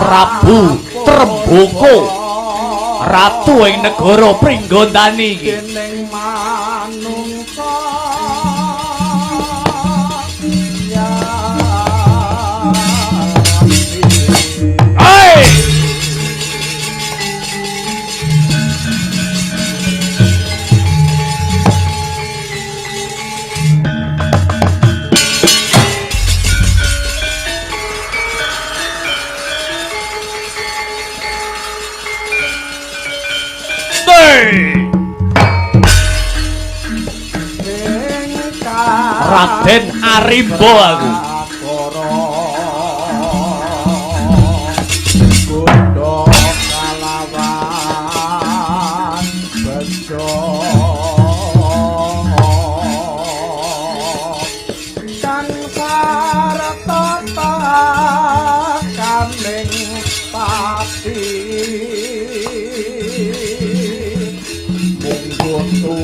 Prabu Tremboko ratu ing negara Pringgondani iki dening manungsa Raden Arimbo aku Gondok kalawan bejo kan paratata kaming pati munggutu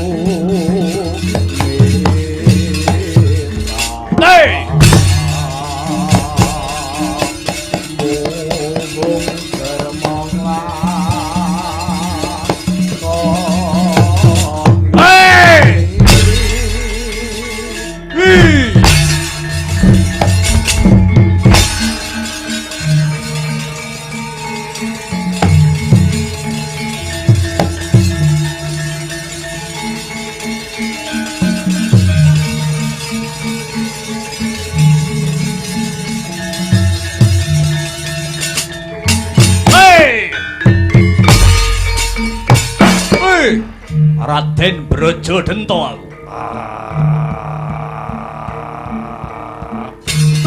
Raden Brajadenta aku.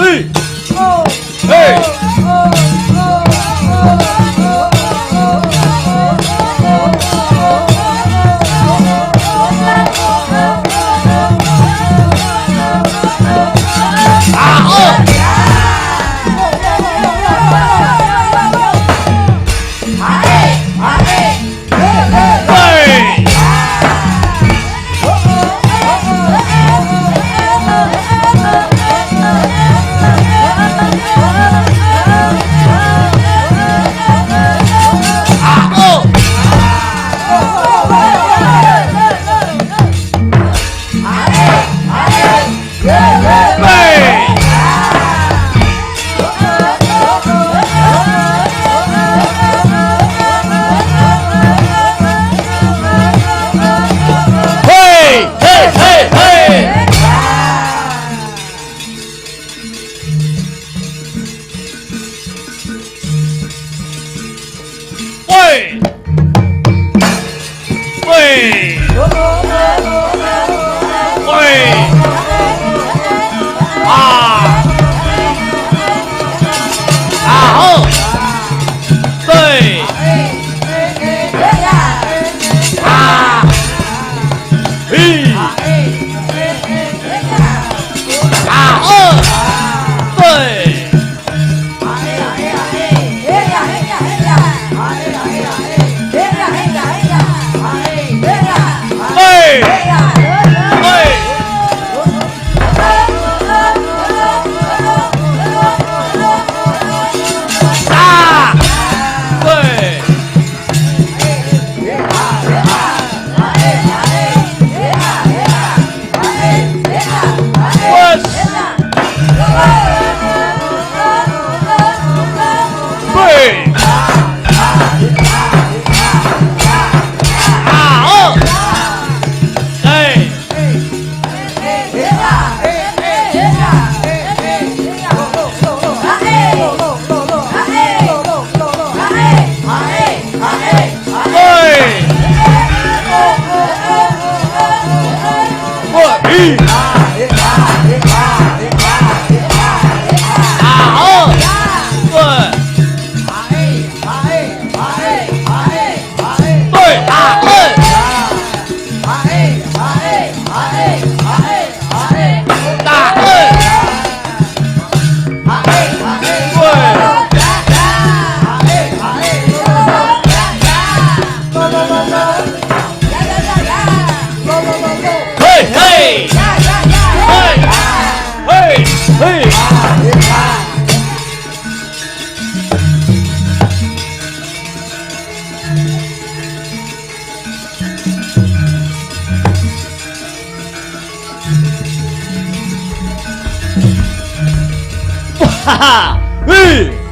Hei. Hei. Hei, hei. Hei. Hei, hei. Haha. Hei.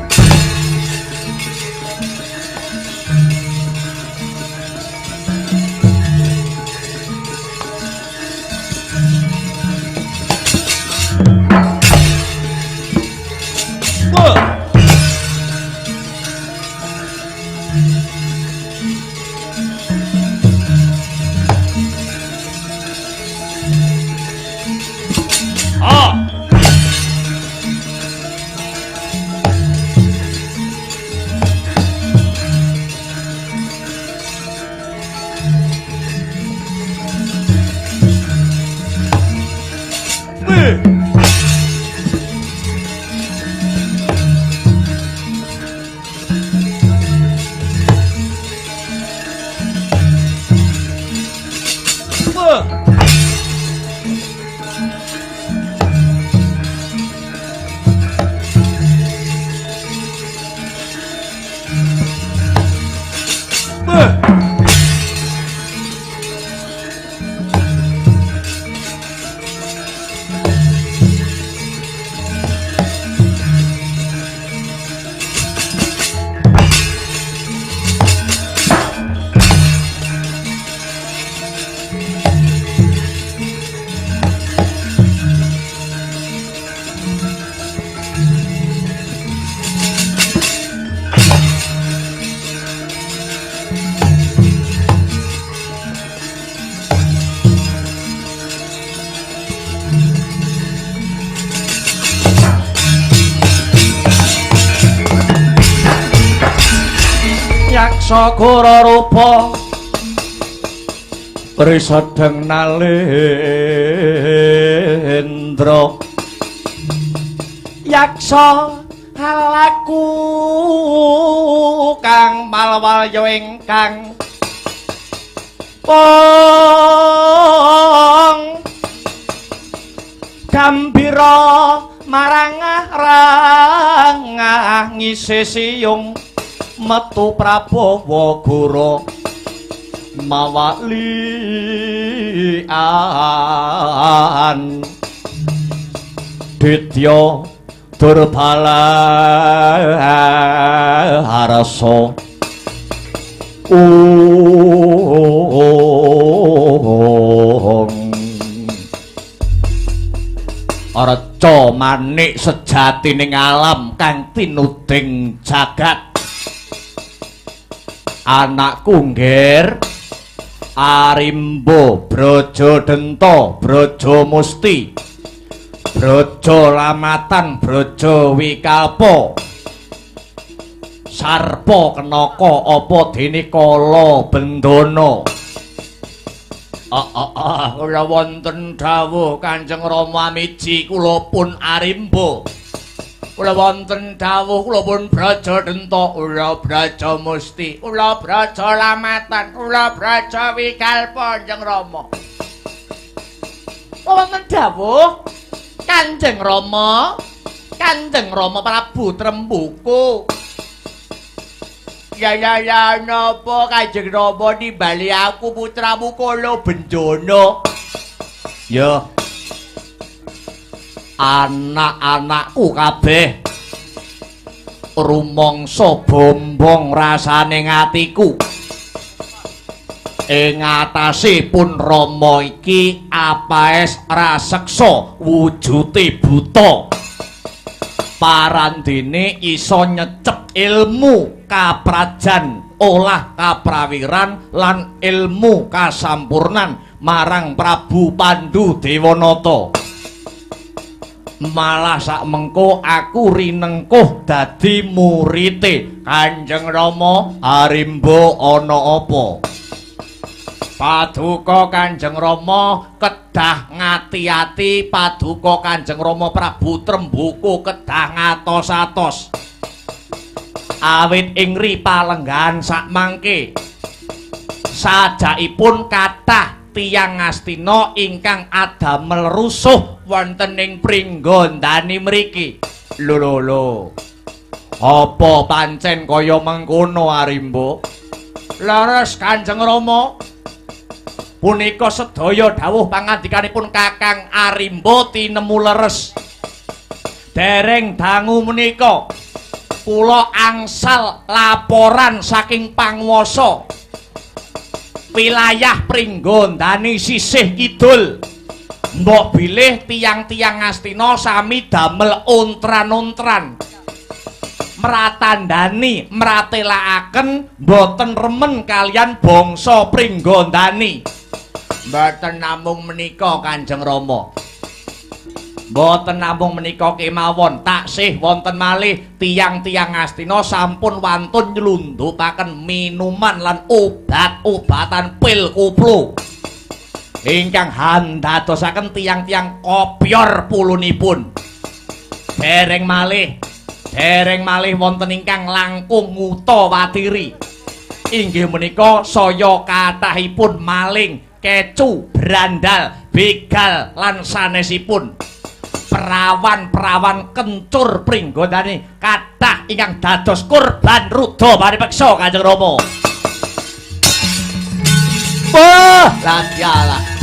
Yaksa Gora rupa Risedeng Nalendra Yaksa halaku kang malwalya ingkang pong gambira marang ngisi siyung metu Prabowo Goro mawalian Ditya Durbala Harasa Arca manik sejatining alam kang tinuding jagat anakku ngger Arimbo Brajadenta Brajamusti Brajalamatan Brajawikalpa Sarpa Kenaka apa dene Kala Bendana kula wonten dawuh Kanjeng Rama miji kula pun Arimbo kula wonten dawuh kula pun Brajadenta kula Brajamusti kula Brajalamatan kula Brajawikalpa Kanjeng Rama wonten dawuh Kanjeng Rama Prabu Trembuku ya napa Kanjeng Rama nimbali aku putramu Kala Bendana ya anak-anakku kabeh rumangsa bombong rasane ngatiku ing atasipun Rama iki apaes raseksa wujute buta parandene iso nyecep ilmu kaprajan olah kaprawiran lan ilmu kasampurnan marang Prabu Pandhu Dewanata malah sak mengko aku rinengkuh dadi murite Kanjeng Rama Arimbo ana apa paduka Kanjeng Rama kedah ngati-ati paduka Kanjeng Rama Prabu Trembuku kedah ngatos-atos awit ing ri palenggahan sak mangke sajakipun kathah tiyang Ngastina ingkang adamel rusuh wonten ing pringgondani mriki. Lho. Apa pancen kaya mengkono Arimba? Leres Kanjeng Rama. Punika sedaya dawuh pangandikanipun Kakang Arimba tinemu leres. Dereng dangu menika kula angsal laporan saking panguwasa wilayah Pringgondani sisih kidul. Mbok bilih tiyang-tiyang Ngastina sami damel ontran-ontran. Mratandani, mratelakaken boten remen kalian bangsa Pringgondani. Mboten namung menika Kanjeng Rama. Mboten namung menika kemawon, taksih wonten malih tiyang-tiyang Ngastina sampun wantun nyelundupaken minuman lan obat-obatan pil kuplu ingkang handadosaken tiyang-tiyang kopyor pulunipun. Dereng malih wonten ingkang langkung ngutawatiri. Inggih menika saya kathahipun maling, kecu, brandal, begal lan sanesipun. Perawan-perawan kencur Pringgondani kathah ingkang dados kurban rudha paripeksa Kanjeng Rama. Wah, lanjalah.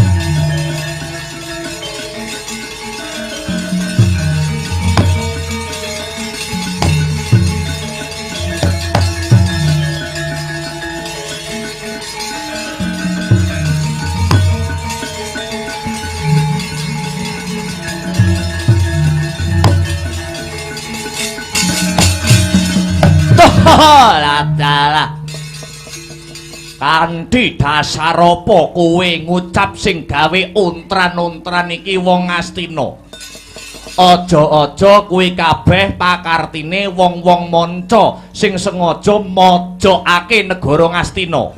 Ladalah. Kanthi dasar apa kowe ngucap sing gawe ontran-ontran iki wong Ngastina? Aja-aja kuwi kabeh pakartine wong-wong manca sing sengaja mojokake negara Ngastina.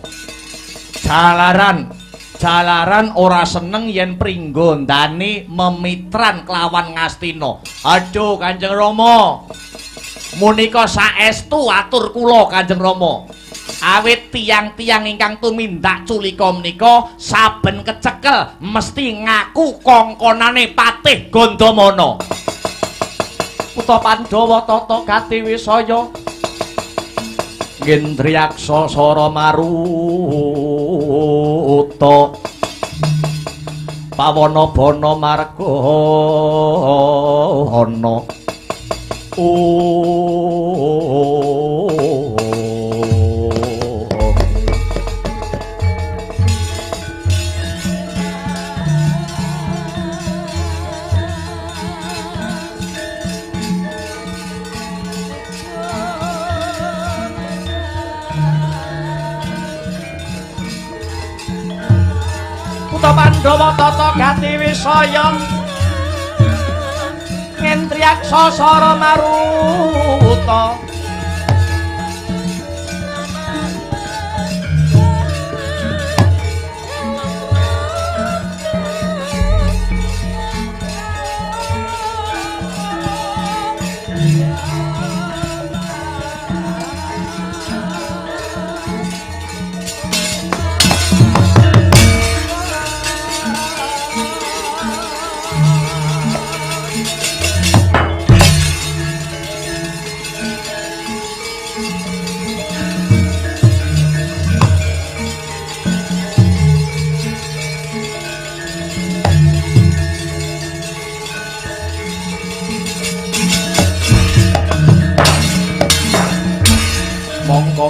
Jalaran ora seneng yen Pringgondani memitran kelawan Ngastina. Aduh Kanjeng Rama. Munika saestu atur kula Kanjeng Rama. Awit tiyang-tiyang ingkang tumindak culika menika saben kecekel mesti ngaku kongkonane Patih Gandamana. Kutha Pandhawa tata gati wisaya Ngendriyaksa Sara Maruta Pawana Bana Margana. Kutha Pandhawa tata gati wisaya Ngendriyaksa Sara Maruta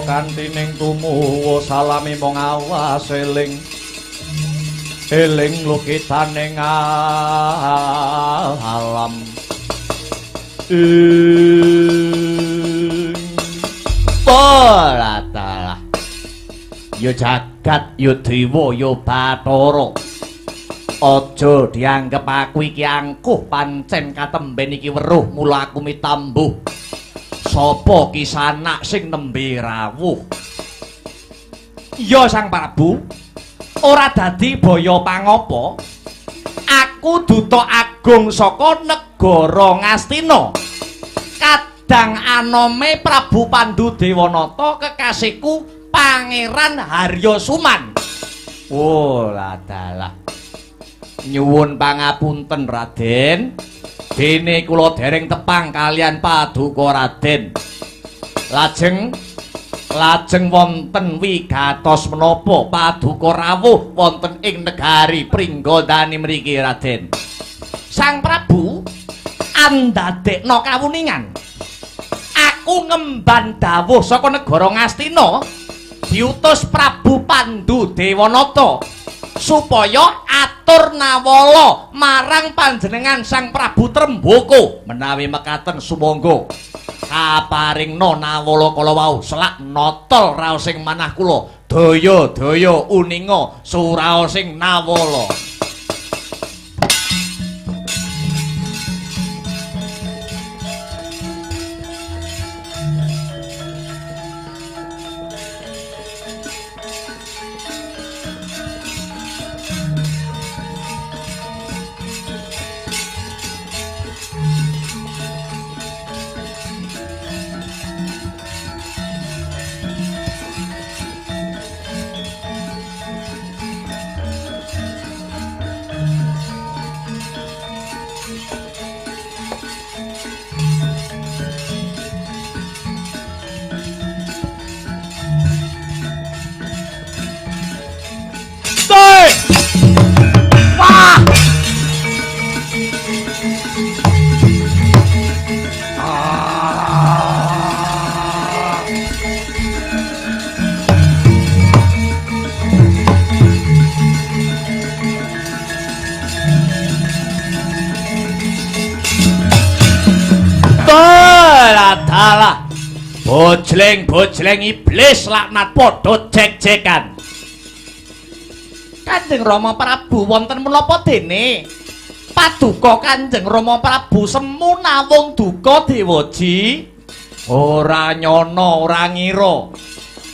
kanthi ning tumuwa salami mong awas eling lukitaning alam Polatalah yo jagat yo dewa yo Bathara aja dianggep aku iki angkuh pancen katemben iki weruh mula aku mitambuh. Sapa kisanak sing nembe rawuh? Ya Sang Prabu, ora dadi baya pangapa. Aku duta agung saka negara Ngastina. Kadang anome Prabu Pandhu Dewanata kekasihku Pangeran Haryasuman. Oh, ladalah. Nyuwun pangapunten Raden. Dene kula dereng tepang kalian paduka Raden. Lajeng wonten wigatos menapa paduka rawuh wonten ing negari Pringgondani mriki Raden. Sang Prabu andadekno kawuningan. Aku ngemban dawuh saka negara Ngastina diutus Prabu Pandhu Dewanata supaya atur nawala marang panjenengan Sang Prabu Tremboko. Menawi mekaten sumangga kaparingna nawala kala wau selak notol raosing manah kula daya-daya uninga suraosing nawala. Dalah bojleng iblis laknat padha jek-jekan. Kanjeng Rama Prabu wonten menapa dene paduka Kanjeng Rama Prabu semu nawung duka Dewaji? Ora nyana ora ngira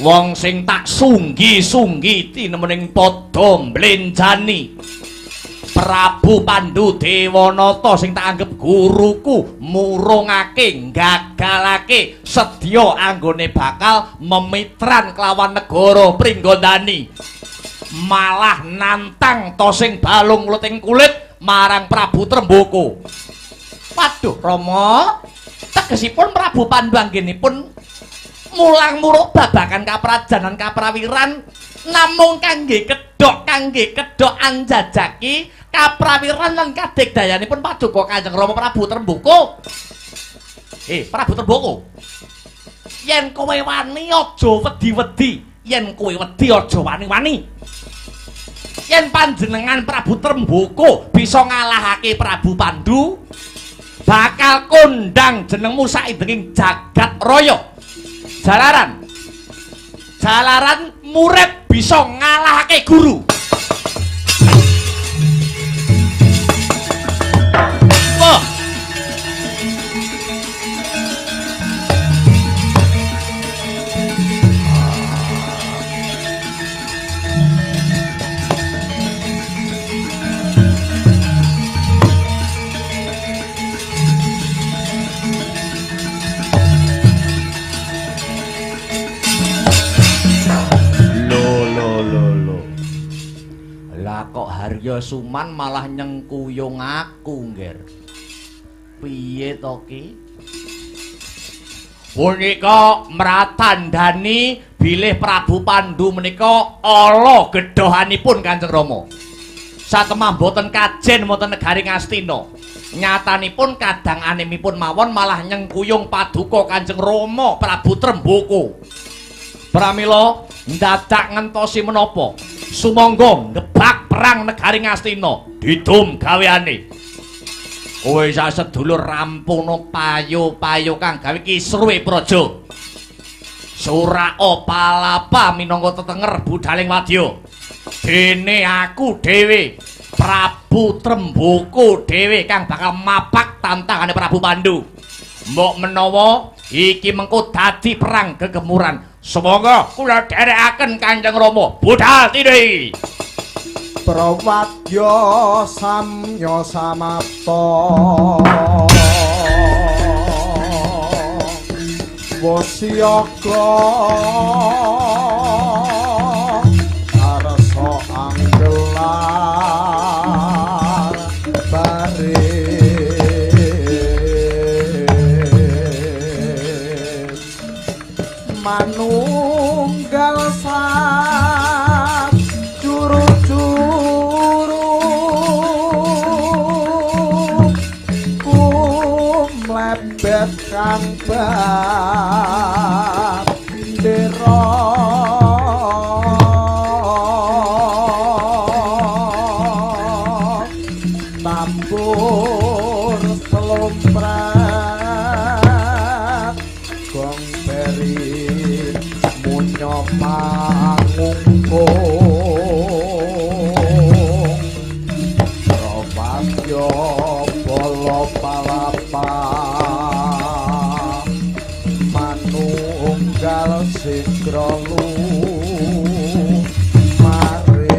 wong sing tak sunggi-sunggi tinemening padha mblenjani Prabu Pandhu Dewanata sing tak anggep guruku murungake gagalake sedya anggone bakal memitran kelawan negara Pringgondani malah nantang to sing balung luting kulit marang Prabu Tremboko. Waduh Rama, tegesipun Prabu Pandhu anggenipun mulang muruk babagan kaprajanan kaprawiran namung kangge kedhok anjajaki kaprawiran lan kadegdayanipun paduka Kanjeng Rama Prabu Tremboko. Prabu Tremboko, yen kowe wani aja wedi-wedi, yen kowe wedi aja wani-wani. Yen panjenengan Prabu Tremboko bisa ngalahake Prabu Pandhu, bakal kondang jenengmu saindenging jagat raya. Jalaran murid bisa ngalahake guru. Wah. Kok Harya Suman malah nyengkuyung aku, Ngger. Piye to ki? Punika mratandhani bilih Prabu Pandhu menika ala gedhohanipun Kanjeng Rama. Satemah boten kajen wonten negari Ngastina. Nyatanipun kadang animipun mawon malah nyengkuyung paduka Kanjeng Rama Prabu Tremboko. Pramila ndadak ngentosi menapa? Sumangga ngebak perang negari Ngastina didum gaweane. Kowe sasedulur rampungna payo-payo kang gawe Kisruwe Praja. Suraka palapa minangka tetenger budhaling wadya. Dene aku dhewe Prabu Tremboko dhewe kang bakal mapak tantangane Prabu Pandhu. Mbok menawa iki mengko dadi perang gegemuran. Semoga kula dherekaken Kanjeng Rama budhal tidhi. Prawadya samya samapta wasyaga arsa joget kang bandera tambur selompret gong beri munyo mangungkung robasyo bolo palapa manunggal sikrolu mari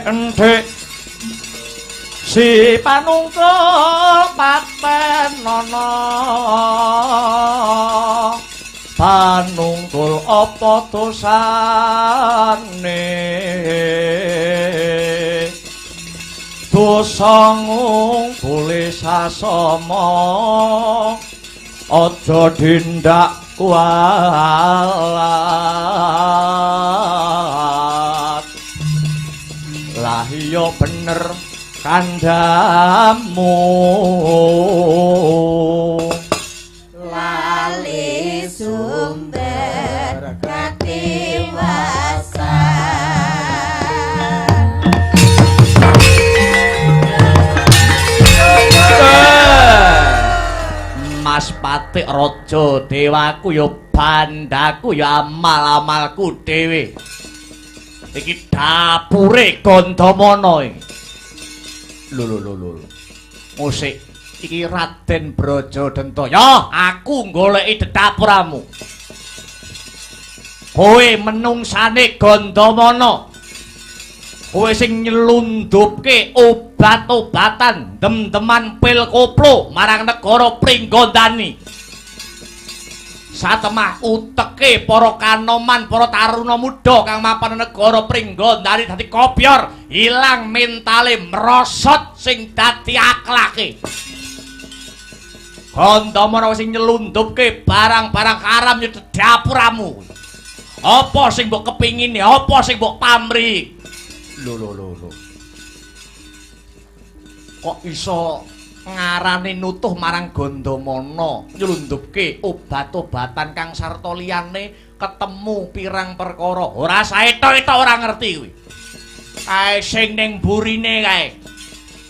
enthik si panungkul patenono panungkul apa dosane dosa ngumpuli sasama aja dindak kualat lah iya bener kandamu lali sumber katiwasan Mas Patik Raja dewaku ya bandaku ya amal-amalku dhewe iki dapure Gandamana iki lho musik iki Raden Brajadenta ya aku goleki dedapuramu kowe menungsane Gandamana kowe sing nyelundupke obat-obatan dem-deman pil koplo marang negara Pringgondani satemah uteke para kanoman para taruna muda kang mapan negara Pringgondani dadi kobyor ilang mentale merosot sing dadi akhlake Gandamana sing nyelundupke barang-barang haram yo dapuramu apa sing mbok kepingine apa sing mbok pamrih lho kok iso ngarani nutuh marang Gandamana nyelundupke obat-obatan kang sarta liyane ketemu pirang perkara ora saeta-eta ora ngerti kuwi kae sing ning burine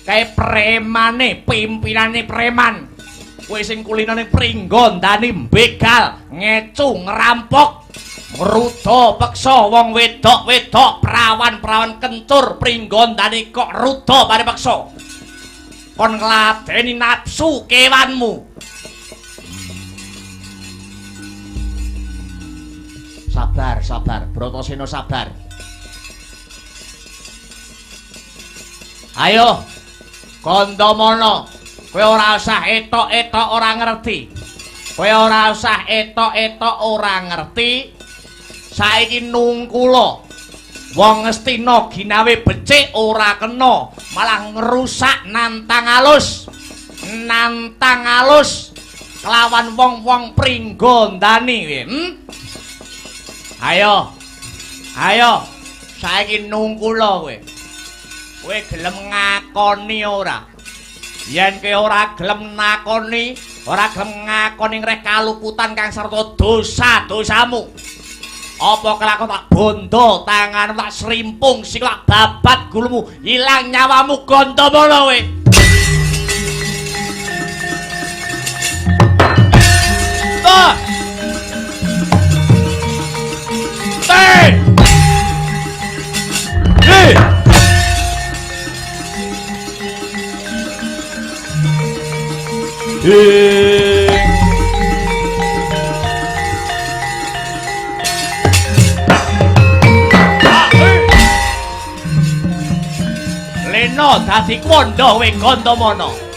kae premane pimpinane preman kowe sing kulinane Pringgondani begal ngecu ngerampok ruda peksa wong wedok-wedok prawan-prawan kencur Pringgondani kok ruda parepeksa kon ngladeni nafsu kewanmu sabar Bratasena sabar ayo Gandamana kowe ora usah etok-etok ora ngerti kowe ora usah etok-etok ora ngerti saiki nungkula wong Ngastina ginawe becik ora kena malah ngerusak nantang alus kelawan wong-wong Pringgondani ayo saiki nungkula kowe gelem ngakoni ora yen kowe ora gelem nakoni ora gelem ngakoni ngreh kaluputan kang sarta dosa-dosamu apa kelakon tak bondo tangan tak serimpung sing tak babat gulumu ilang nyawamu Gandamana kowe Lena dadi kondo kowe Gandamana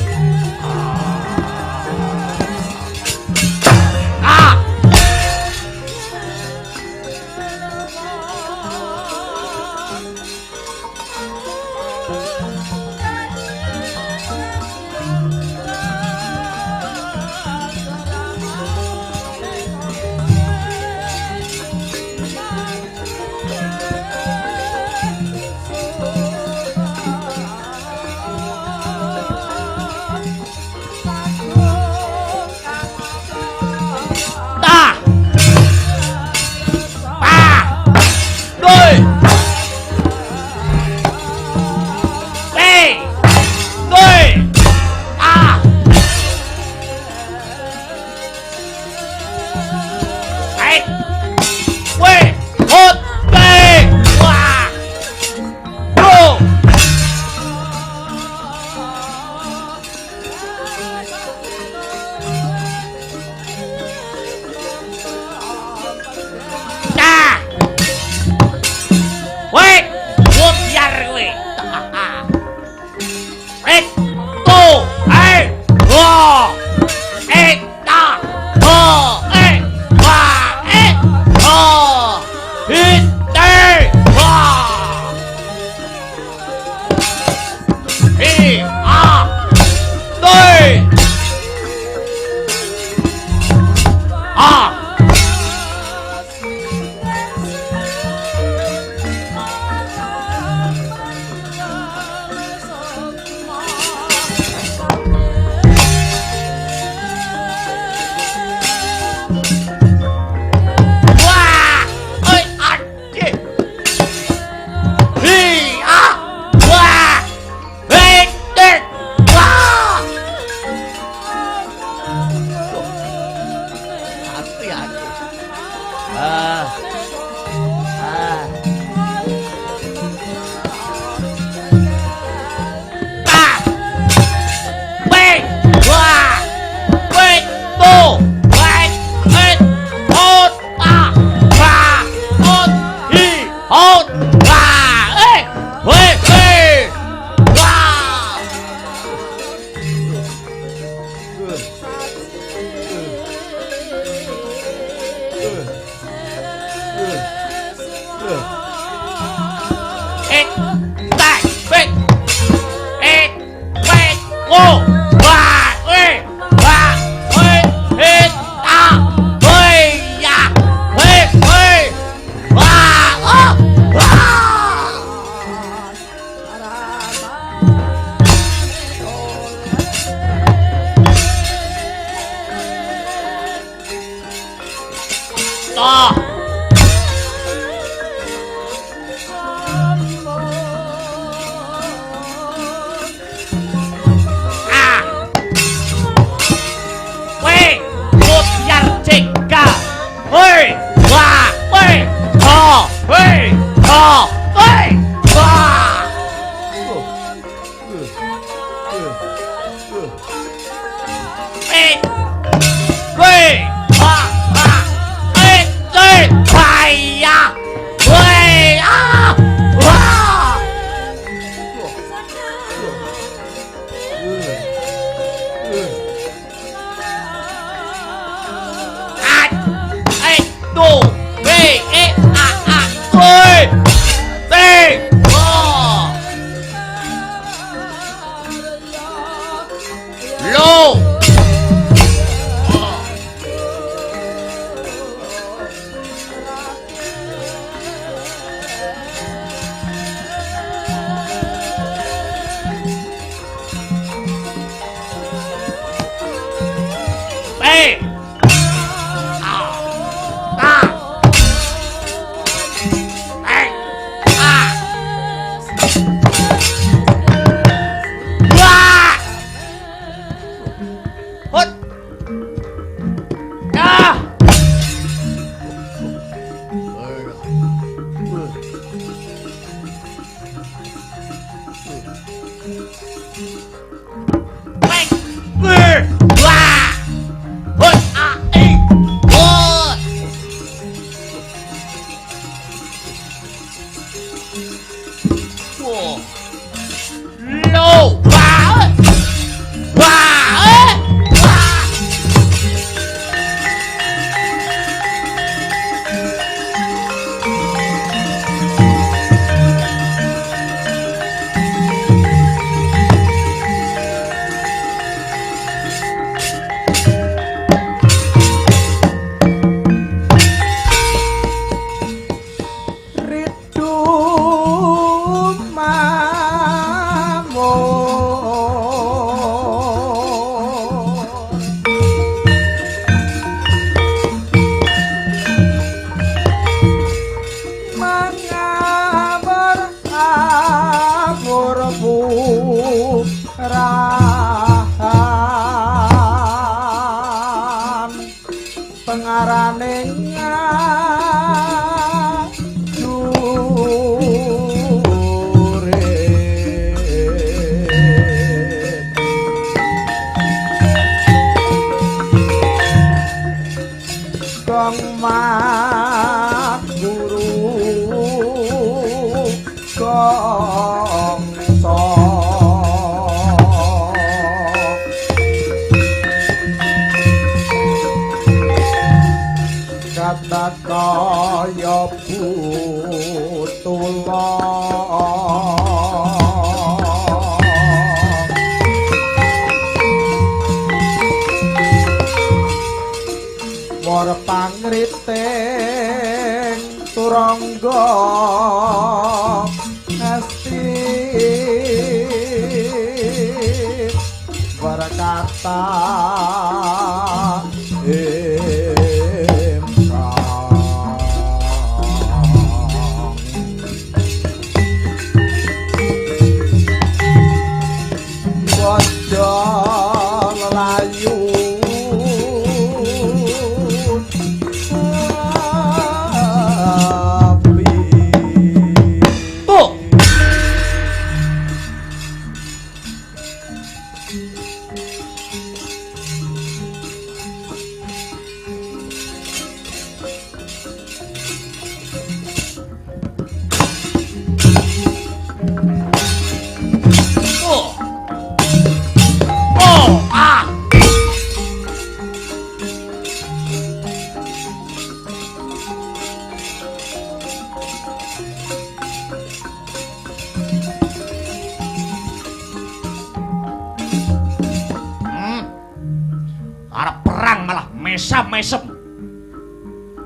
mesem-mesem.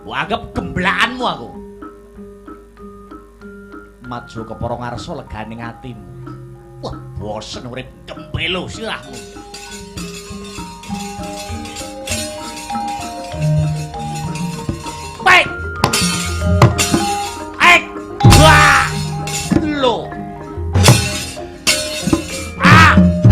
Mbok anggap gemblakanmu aku. Maju ke para ngarsa leganing atimu. Wah, bosen urip kempelo sirahmu. Baik. Wah. Lo. Oh.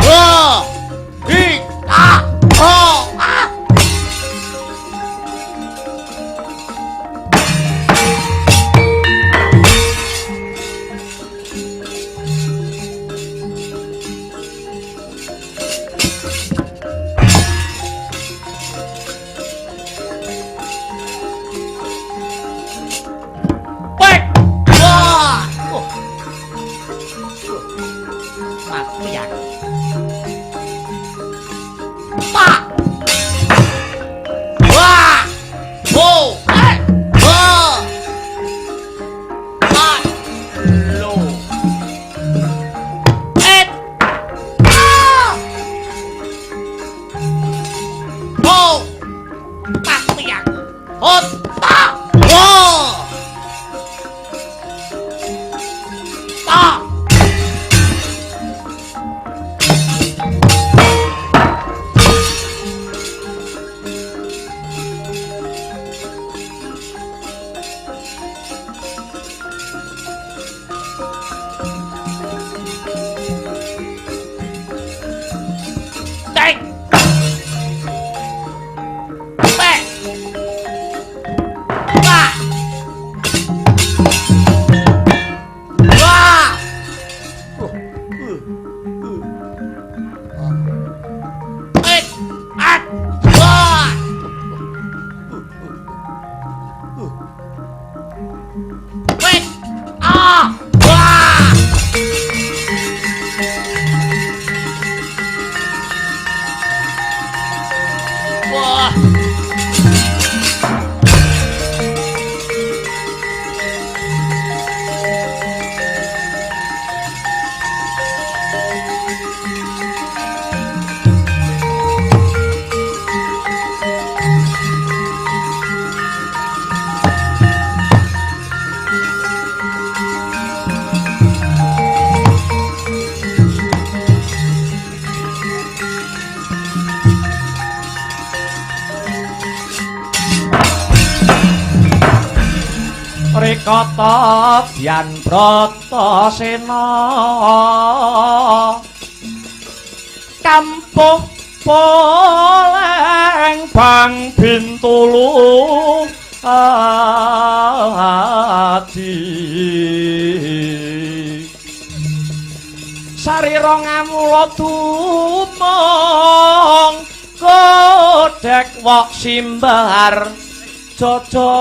Kata Dian Bratasena kampuh poleng Bang Bintulu adi sarira ngamula tumong kodhek wok simbar Jojo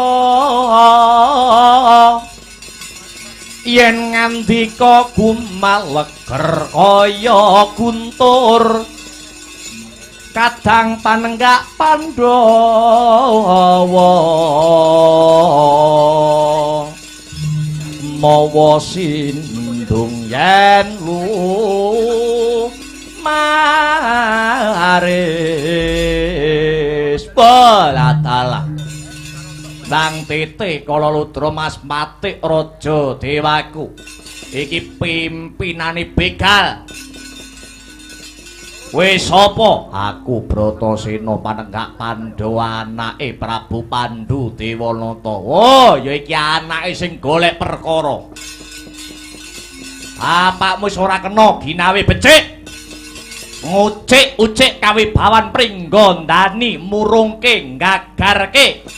yen ngandika gumaleger kaya guntur kadang panenggak Pandhawa mawa sindung yen maris balatala Bang Titi Kala Ludra Mas Matik Raja Dewaku iki pimpinane begal wis sapa aku Bratasena panenggak Pandhawa anake Prabu Pandhu Dewanata oh ya iki anake sing golek perkara bapakmu wis ora kena ginawe becik ngucik-ucik kawibawan pringgondani murungke nggagarke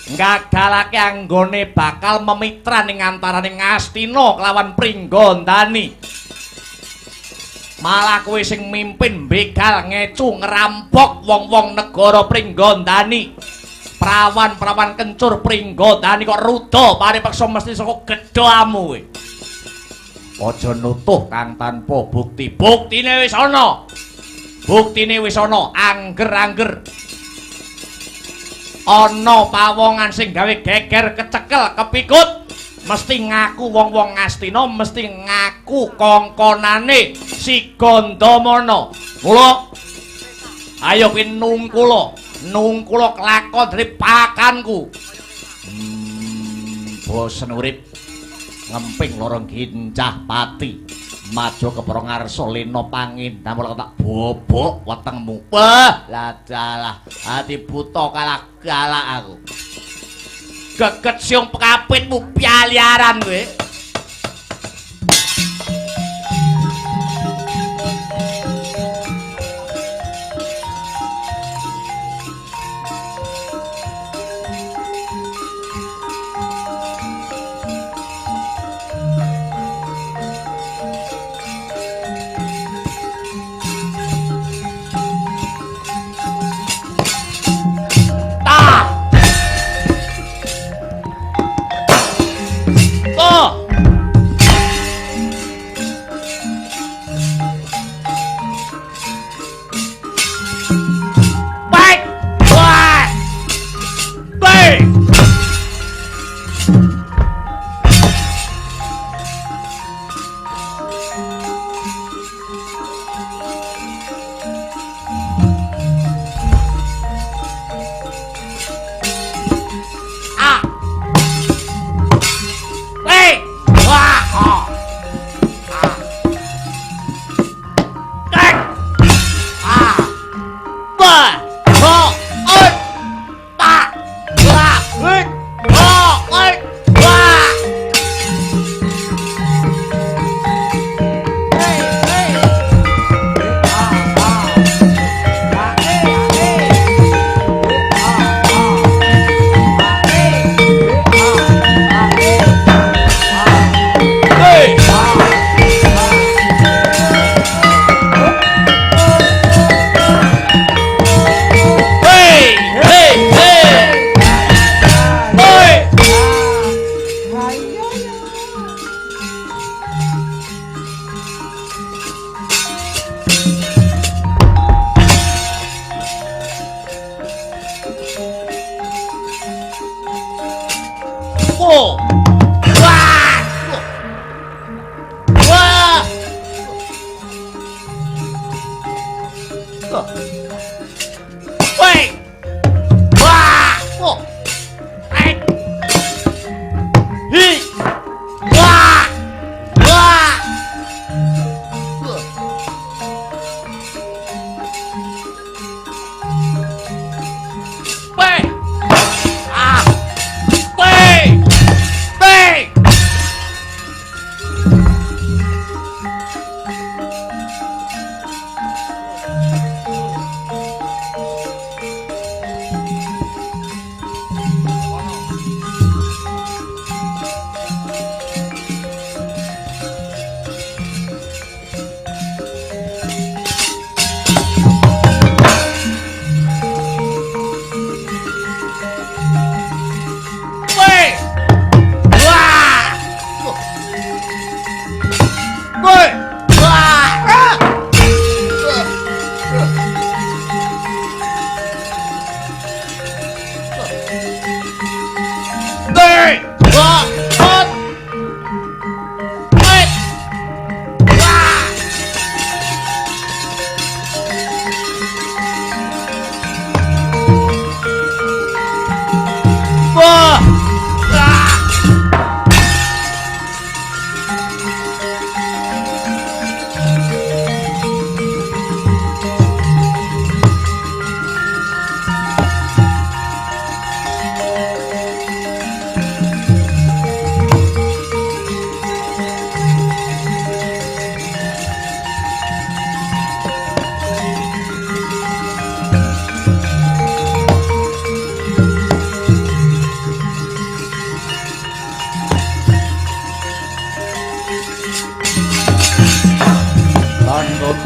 nggagalake anggone bakal memitra ning antaraning Astina kelawan Pringgondani. Malah kowe sing mimpin begal ngecu ngerampok wong-wong negara Pringgondani. Prawan-prawan kencur Pringgondani kok ruda paripeksa mesti saka gedhamu kowe. Aja nutuh kang tanpa bukti. Buktine wis ana. Buktine wis ana, angger-angger. Ana pawongan sing gawe geger kecekel kepikut mesti ngaku wong-wong Astina mesti ngaku kongkonane si Gandamana. Mula ayo kuwi nungkula nungkula kelakon dari pakanku. Bosen urip ngemping lorong gincah pati maju kepro ngarsa lena pangin namung tak bobok wetengmu. Wah, ladalah ati buta kalah galak aku. Geget siung pekapitmu pialiaran kowe.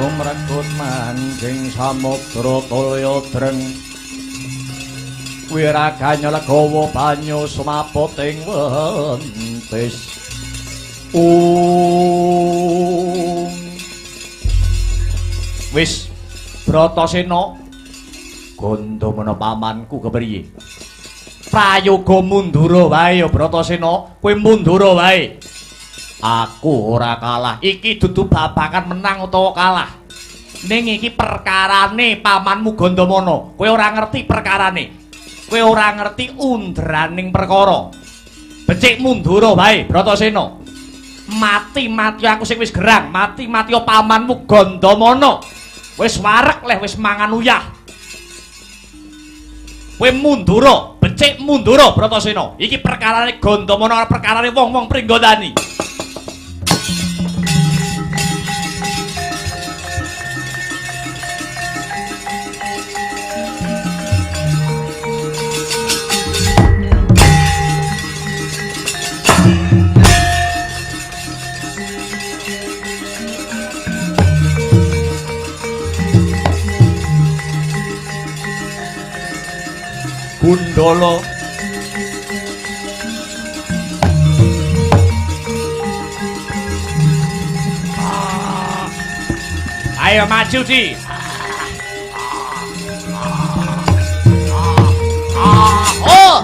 Tumrekut mancing samudra tulya dreng wiraganya legawa banyu sumapoting wentis wis Bratasena Gandamana pamanku kepriye prayoga mundura wae ya Bratasena kowe mundura wae. Aku ora kalah. Iki dudu babakan menang utawa kalah. Ning iki perkarane pamanmu Gandamana. Kowe ora ngerti perkarane. Kowe ora ngerti undraning perkara. Becik mundura wae, Bratasena. Mati-mati aku sing wis gerang, mati-mati pamanmu Gandamana. Wis warek leh wis mangan uyah. Kowe mundura, becik mundura Bratasena. Iki perkarane Gandamana, perkarane wong-wong Pringgondani. Gundala ayo maju Di. Oh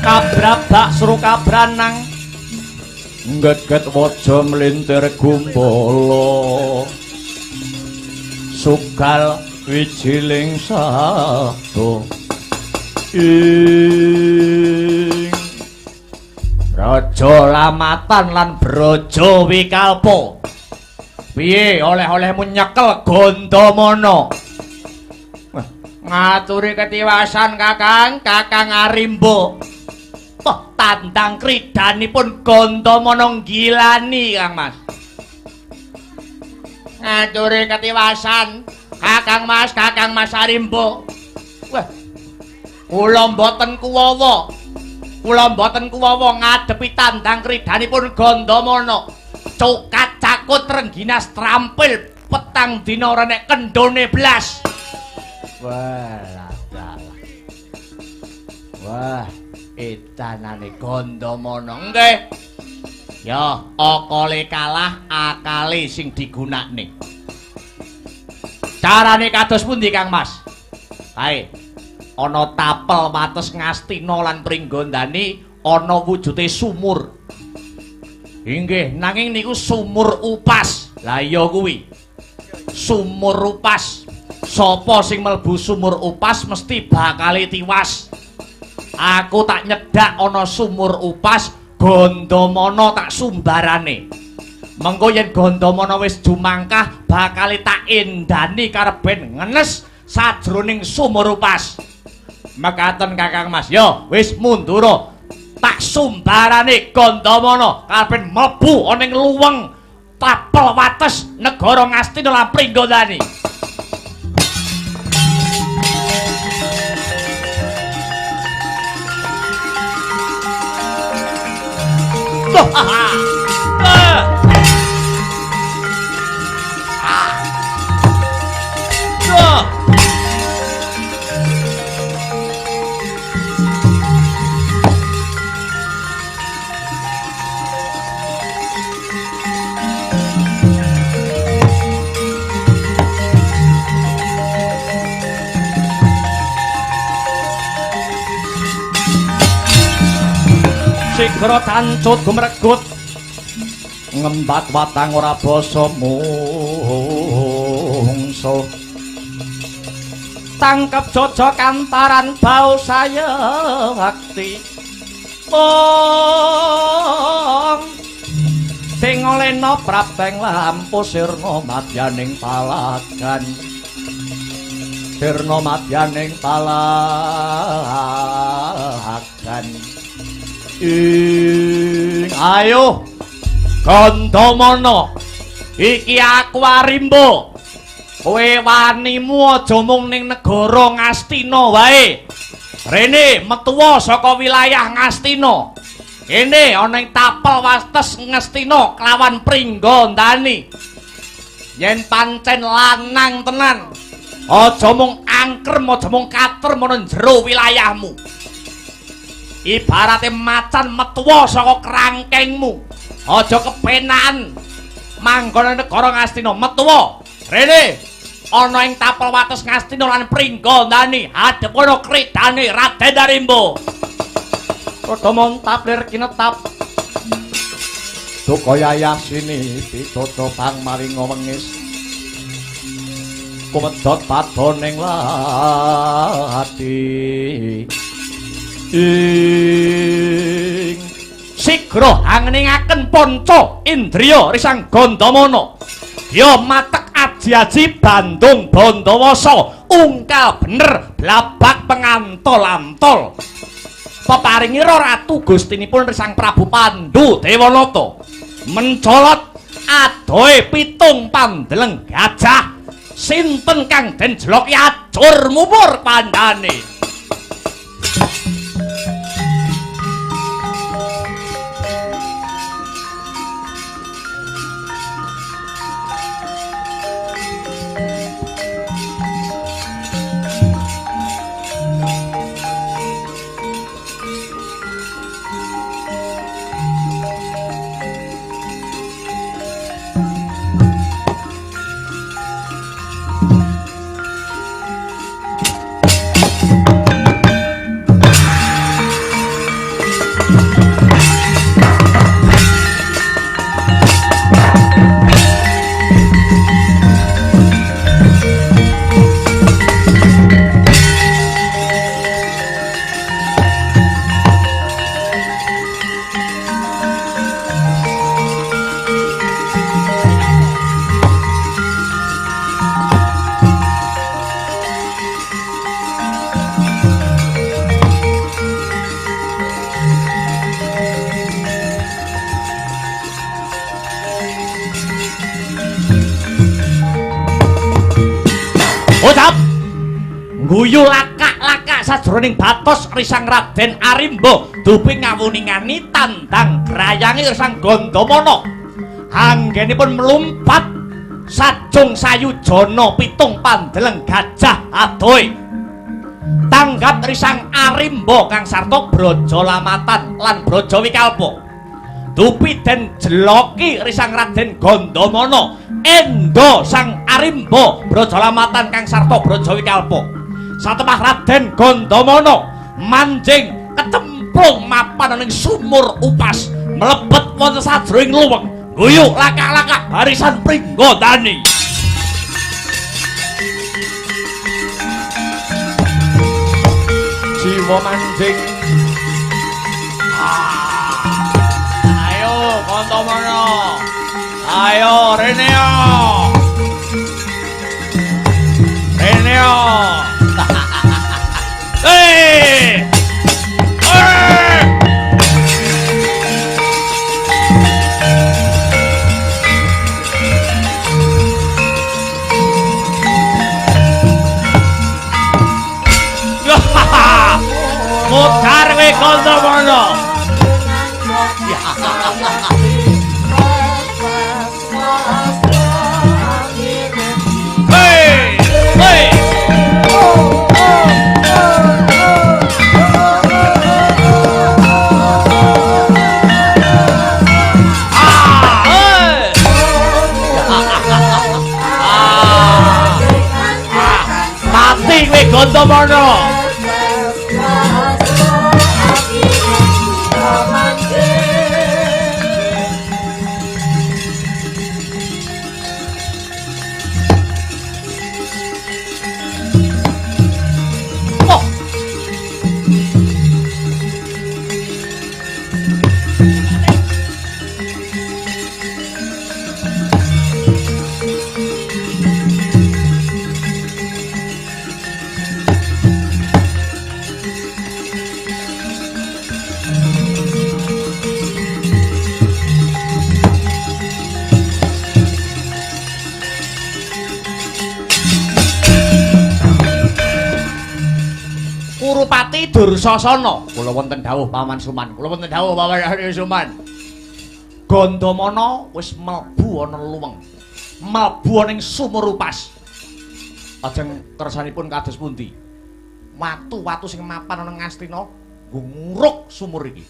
kabrabak suruh kabranang ngeget waja mlintir gumbala sugal wijiling sato ing raja lamatan lan braja wikalpa piye oleh-olehmu nyekel Gandamana ngaturi ketiwasan Kakang Arimba tandang kridanipun Gandamana nggilani Kang Mas. Ngaturi ketiwasan Kakang Mas Arimba. Wah. Kula mboten kuwawa. Ngadepi tandang kridanipun Gandamana. Cokat cakut rengginas trampil petang dina ora nek kendhone blas. Wah. Edanane Gandamana nggih. Ya, akale kalah, akale sing digunakne. Carane kados pundi Kang Mas? Kae. Ana tapel wates Ngastina lan Pringgondani ana wujute sumur. Inggih, nanging niku sumur upas. Lah iya kuwi. Sumur upas. Sapa sing mlebu sumur upas mesti bakal tiwas. Aku tak nyedak ana sumur upas, Gandamana tak sumbarane. Mengko yen Gandamana wis jumangkah bakal tak endani karep ben ngenes sajroning sumur upas. Mekaten Kakang Mas. Yo, wis mundur. Tak sumbarane Gandamana karepen mlebu ana ing luweng tapel wates negara Ngastina lan Pringgondani. Sigra tancut gumregut ngembat watang ora basa mungsuh tangkep jojok antaran bau saya akti sing olena prapteng lampu sirna madyaning palagan sirna madyaning palagan. Ayo Gandamana iki aku Arimba kowe wanimu aja mung ning negara Ngastina wae rene metuwa saka wilayah Ngastina kene ana ing tapel wates Ngastina kelawan Pringgondani yen pancen lanang tenan aja mung angkrem aja mung katrem ana jero wilayahmu ibarate macan metuwa saka krangkengmu aja kepenakan manggon negara Ngastina metuwa rene ana ing tapel wates Ngastina lan Pringgondani hadhep ana kridane Raden Arimba padha montaplir kinetap duka yayah sini pitoto pangmaringa wengis kumedhot padoning lati sigra angeningaken panca indriya risang Gandamana ya matek aji-aji Bandung Bandawasa ungkal bener blabak pengantol-antol peparingira ratu gustinipun risang Prabu Pandu Dewanata mencolot adohe pitung pandeleng gajah sinten kang den jeloki ajur mumur pandane. Guyu lakak-lakak sajroning batos risang Raden Arimba dupi ngawuningani tandang grayangi risang Gandamana anggenipun melumpat sajung sayujana pitung pandeleng gajah adohe tanggap risang Arimba kang sarta Brajalamatan lan Brajawikalpa dupi den jeloki risang Raden Gandamana endo sang Arimba Brajalamatan kang sarta Brajawikalpa satemah Raden Gandamana manjing kecemplung mapan ning sumur upas mlebet wonten sajroning luweng guyu lakak-lakak barisan Pringgondani jiwa manjing ayo Gandamana ayo Reneo Reneo Hey! Gandamana. Hei, hei. Mati kowe Gandamana. Kurupati Dursasana. Kula wonten dawuh Paman Suman. Kula wonten dawuh Paman Suman. Gandamana wis mlebu ana luweng. Mlebu ning sumur upas. Ajeng kersanipun kados pundi? Watu-watu sing mapan ana Ngastina nggo nguruk sumur iki.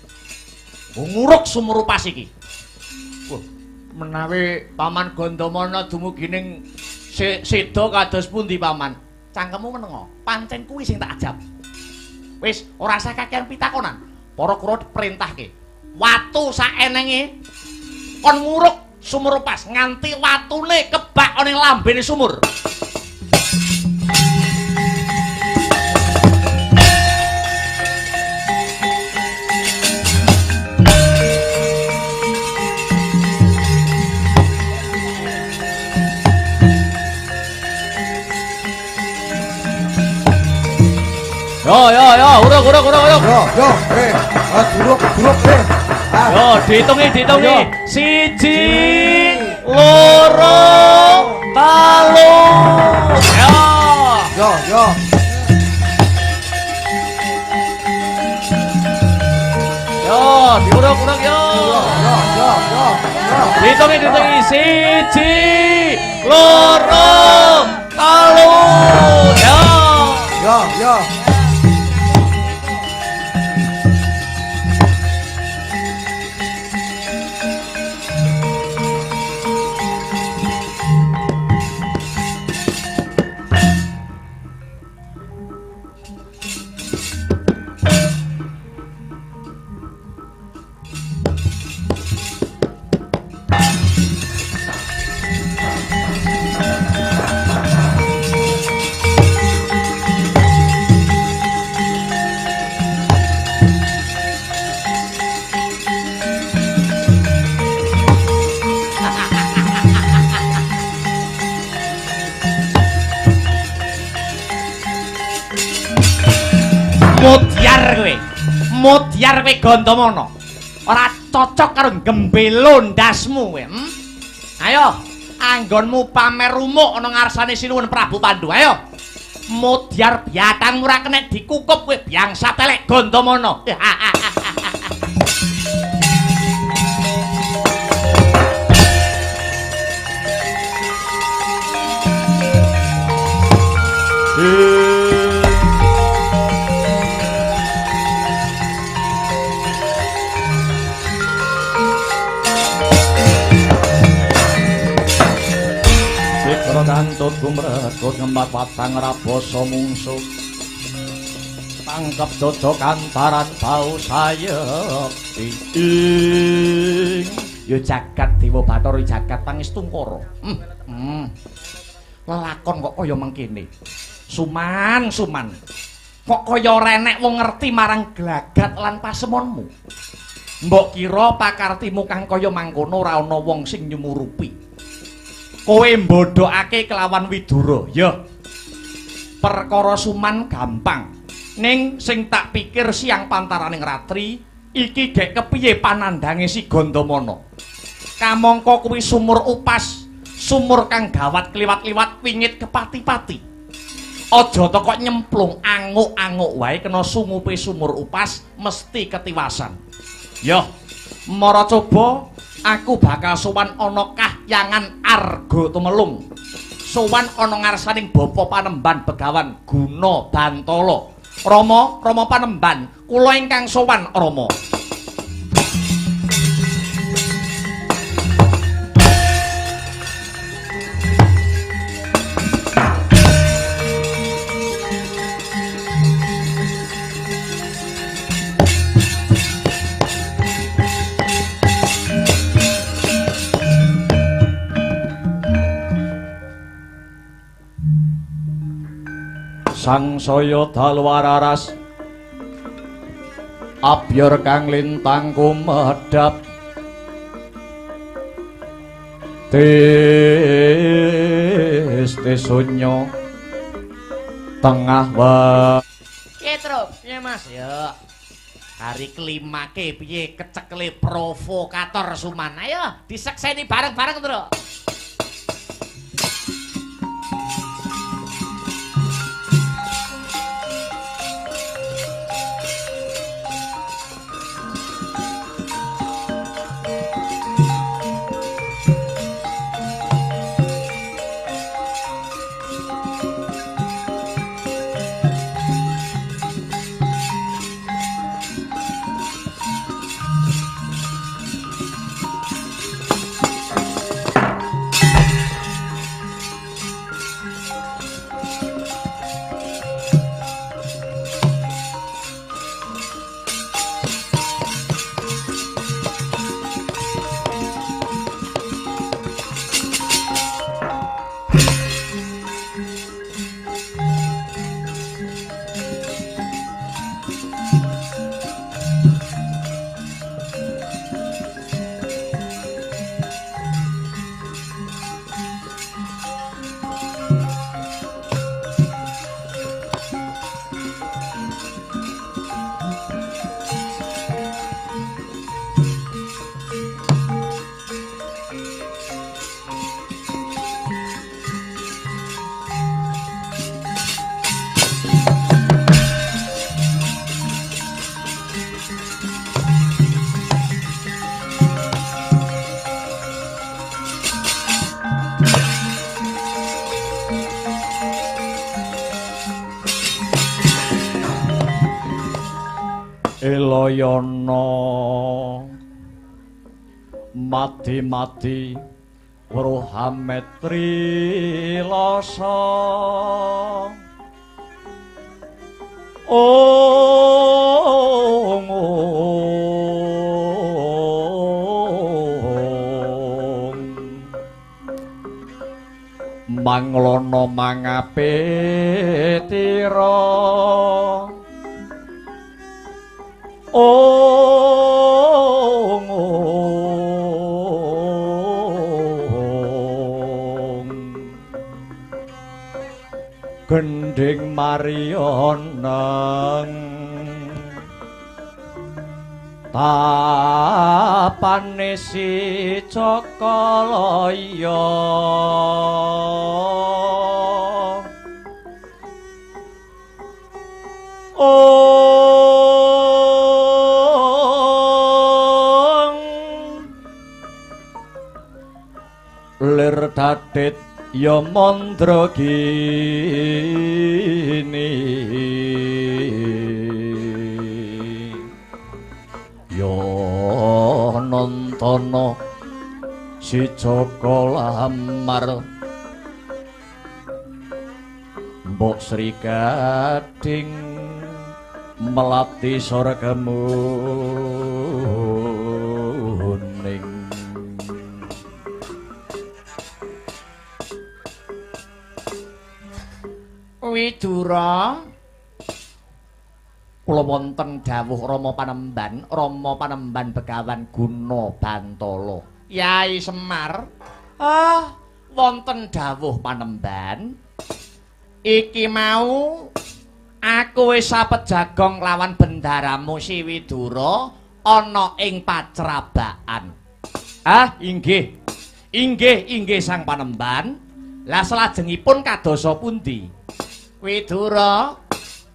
Nguruk sumur upas iki. Wah, menawi Paman Gandamana dumugi ning seda kados pundi Paman? Cangkemmu menenga. Pancen kuwi sing tak ajab. Wis ora usah kakehan pitakonan. Para kura diperintahke. Watu saenenge kon nguruk sumur upas nganti watune kebak ana ing lambene sumur. Yo, uruk. Duruk, Yo, dihitungi. 1, 2, 3. Yo. Yo, diuruk yo. Dihitungi. 1, 2, 3. Yo. Mudyar kowe Gandamana. Ora cocok karo gembelo ndasmu kowe. Ayo, anggonmu pamer rumuk ana ngarsane Sinuwun Prabu Pandhu. Ayo. Mudyar biatangmu ora kena dikukup kowe bangsa telek Gandamana. Kantut gumrekut ngembat watang raposo mungsuh tangkep dodok antaran bau sayep yo jagat dewa Bathara jagat tangis tungkara lelakon kok kaya mengkene Suman kok kaya ora enek wong ngerti marang glagat lan pasemonmu mbok kira pakartimu kang kaya mangkono ora ana wong sing nyumurupi kowe mbodhokake kelawan Widura ya perkara Suman gampang ning sing tak pikir siang pantaraning ratri iki gek kepiye panandange si Gandamana kamangka kuwi sumur upas sumur kang gawat kliwat-kliwat wingit kepati-pati Aja teko nyemplung anguk-anguk wae kena sungupe sumur upas mesti ketiwasan. Yo, mara coba aku bakal sowan ana Kahyangan Arga Tumelung. Sowan ana ngarsaning Bapa Panemban Begawan Guna Bantala. Rama Panemban, kula ingkang sowan Rama. Sangsaya dalwararas abyor kang lintang kumedhap sunya tengah wae. Piye, Tru? Piye, Mas? Ya. Hari kelimake piye kecekle provokator Suman. Ayo disekseni bareng-bareng, Tru. Eloyono mati-mati Wruhametri Lasa Manglono mangape tira gending marionang tapane si Cakalaya lir dadit ya mandragini ya nantana si Jaka lamar mbok Sri Gading melati sorgamuning Widura kula wonten dawuh Rama Panemban Begawan Guna Bantala. Yai Semar, wonten dawuh Panemban. Iki mau aku wis sapejagong lawan bendaramu si Widura ana ing Pacrabakan. Inggih. Inggih Sang Panemban. Lah salajengipun kadosa pundi? Widura,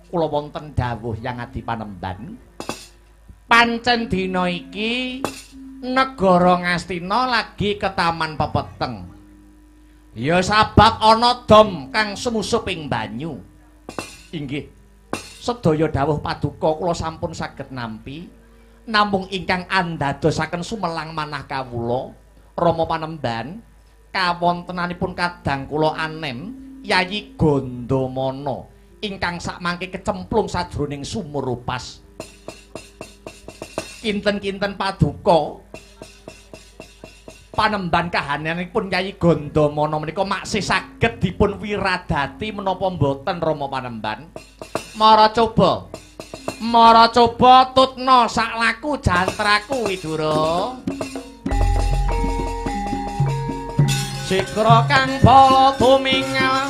kula wonten dawuh yang adi panemban. Pancen dina iki negara Ngastina lagi ke taman pepeteng. Ya sabab ana dom kang sumusup ing banyu. Inggih. Sedaya dawuh paduka kula sampun saged nampi. Namung ingkang andadosaken sumelang manah kawula Rama Panemban kawontenanipun kadang kula anem Yayi Gandamana ingkang sakmangke kecemplung sajroning sumur upas. Kinten-kinten paduka Panemban kahananipun Yayi Gandamana menika maksih saged dipun wiradati menapa mboten Rama Panemban. Mara coba tutna sak laku jantraku Widura. Sikra kang bala tumingal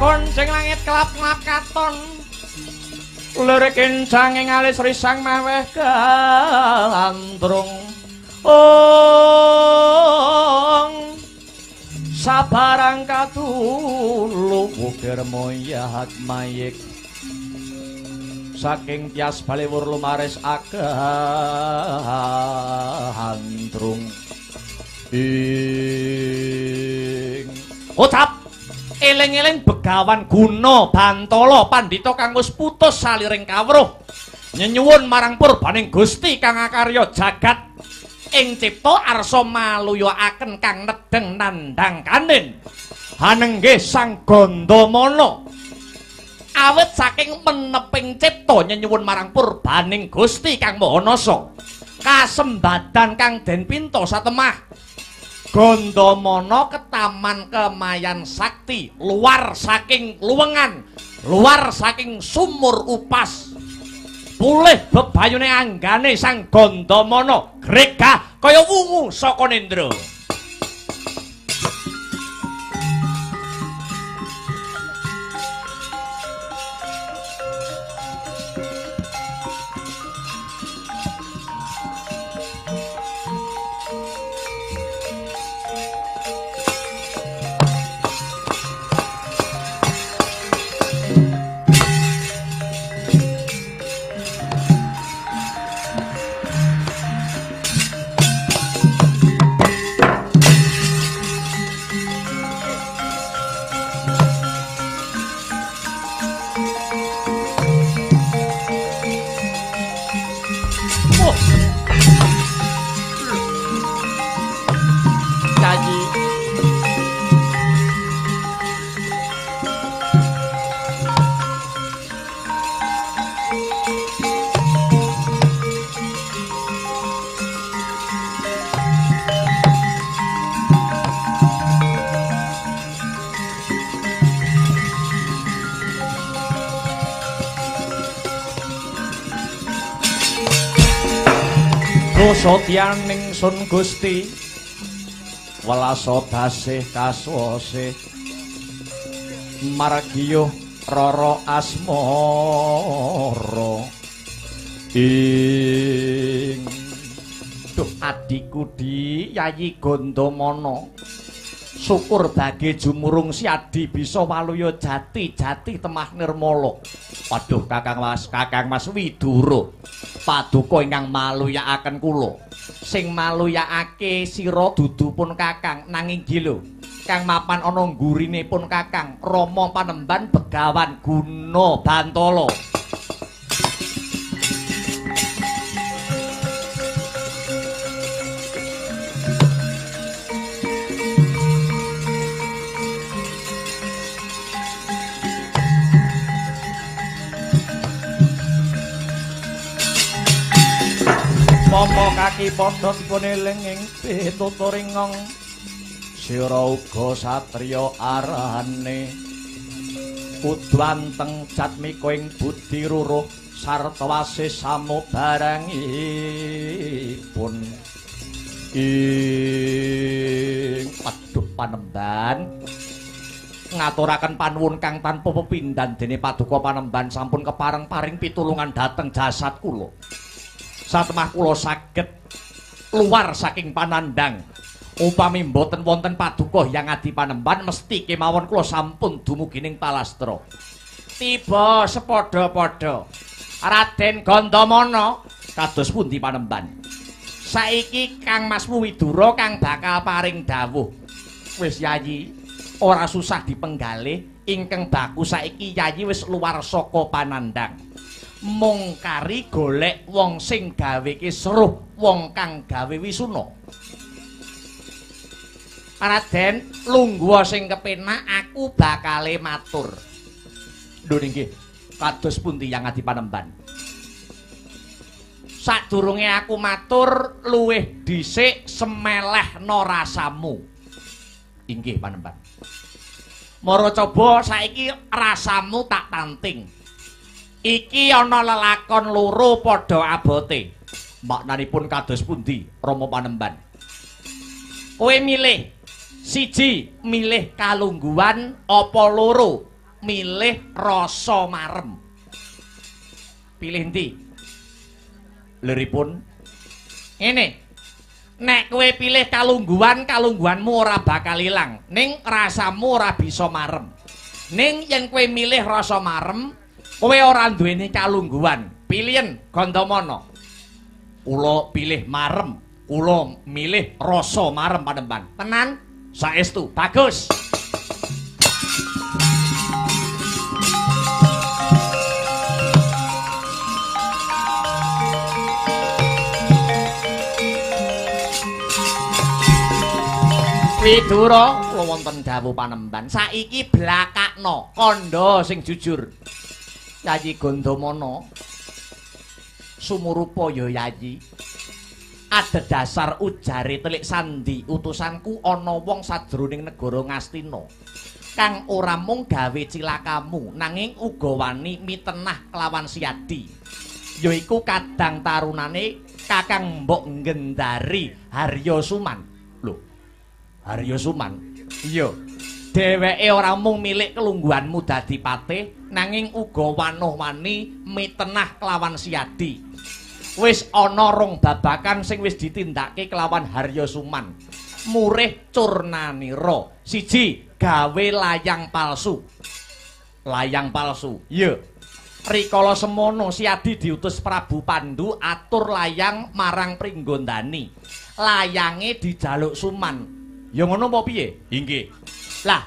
Gonceng langit kelap-kelap katon lirik kencang ing alis risang maweh gandrung sabarang katulu wukir moyat mayik saking tias balewur lumaris agandrung ing ucap eling-eling begawan guna Bantala pandhita kang wis putus saliring kawruh nyenyuwun marang purbaning Gusti kang akarya jagat ing cipta arsa maluyakaken kang nedeng nandhang kanin hanenggih Sang Gandamana awit saking meneping cipta nyenyuwun marang purbaning Gusti Kang Mahanasa kasembadan kang den pinto satemah Gandamana ketaman kemayan sakti luar saking luwengan luar saking sumur upas pulih bebayune anggane sang Gandamana gregah kaya wungu saka nendra. Sotyaning sun Gusti welasa dasih kaswase margiya rara asmara ing duh adiku di Yayi Gandamana syukur bage jumurung siadi bisa waluya jati-jati temah nirmala. Waduh Kakang Mas Widura paduka ingkang maluyakaken kula. Sing maluyakake sira dudu pun Kakang nanging nggih lho kang mapan ana nggurine pun Kakang Rama Panemban Begawan Guna Bantala. Mama kaki padha dipun eling ing pituturingong sira uga satriya arane kudu anteng jatmika ing budi ruruh sarta wasis samubarangipun ing aduh Panemban ngaturaken panuwun kang tanpa pepindhan dene paduka Panemban sampun kepareng paring pitulungan dhateng jasad kula. Satemah kula saged luar saking panandang upami mboten wonten paduka yang adi Panemban mesti kemawon kula sampun dumugining palastra. Tiba sepadha-padha Raden Gandamana kados pundi Panemban? Saiki Kang Mas Widura kang bakal paring dawuh. Wis Yayi, ora susah dipenggalih ingkang baku saiki Yayi wis luar saka panandang. Mung kari golek wong sing gawe kisruh, wong kang gawe wisuna. Raden, lungguh sing kepenak aku bakale matur. Lho nggih, kados pundi yang adi Panemban? Sadurunge aku matur luwih dhisik semelehna rasamu. Inggih Panemban. Mara coba saiki rasamu tak tanting. Iki ana lelakon loro padha abote. Maknanipun kados pundi Rama Panemban? Kowe milih siji milih kalungguhan apa loro milih rasa marem. Pilih ndi? Leripun ngene. Nek kowe pilih kalungguhan, kalungguhanmu ora bakal ilang. Ning rasamu ora bisa marem. Ning yen kowe milih rasa marem, kowe ora duweni kalungguhan. Pilihen Gandamana. Kula pilih marem, kula milih rasa marem Panemban. Tenan? Saestu. Bagus. Widura kula wonten dawuh Panemban. Saiki blakakno kandha sing jujur. Yayi Gandamana sumurupa ya Yayi. Adhedhasar ujare telik sandi utusanku ana wong sadroning negara Ngastina kang ora mung gawe cilakamu nanging uga wani mitenah kelawan Siadi yaiku kadang tarunane Kakang Mbok Ngendari Harya Suman. Lho, Harya Suman? Iya. Dheweke ora mung milik kelungguhanmu dadi patih nanging uga wanuh-wani mitenah kelawan Siadi. Wis ana rong babakan sing wis ditindakake kelawan Harya Suman. Murih Curnanira. Siji, gawe layang palsu. Layang palsu. Iya. Rikala semono Siadi diutus Prabu Pandu atur layang marang Pringgondani. Layange dijaluk Suman. Ya ngono apa piye? Inggih. Lah,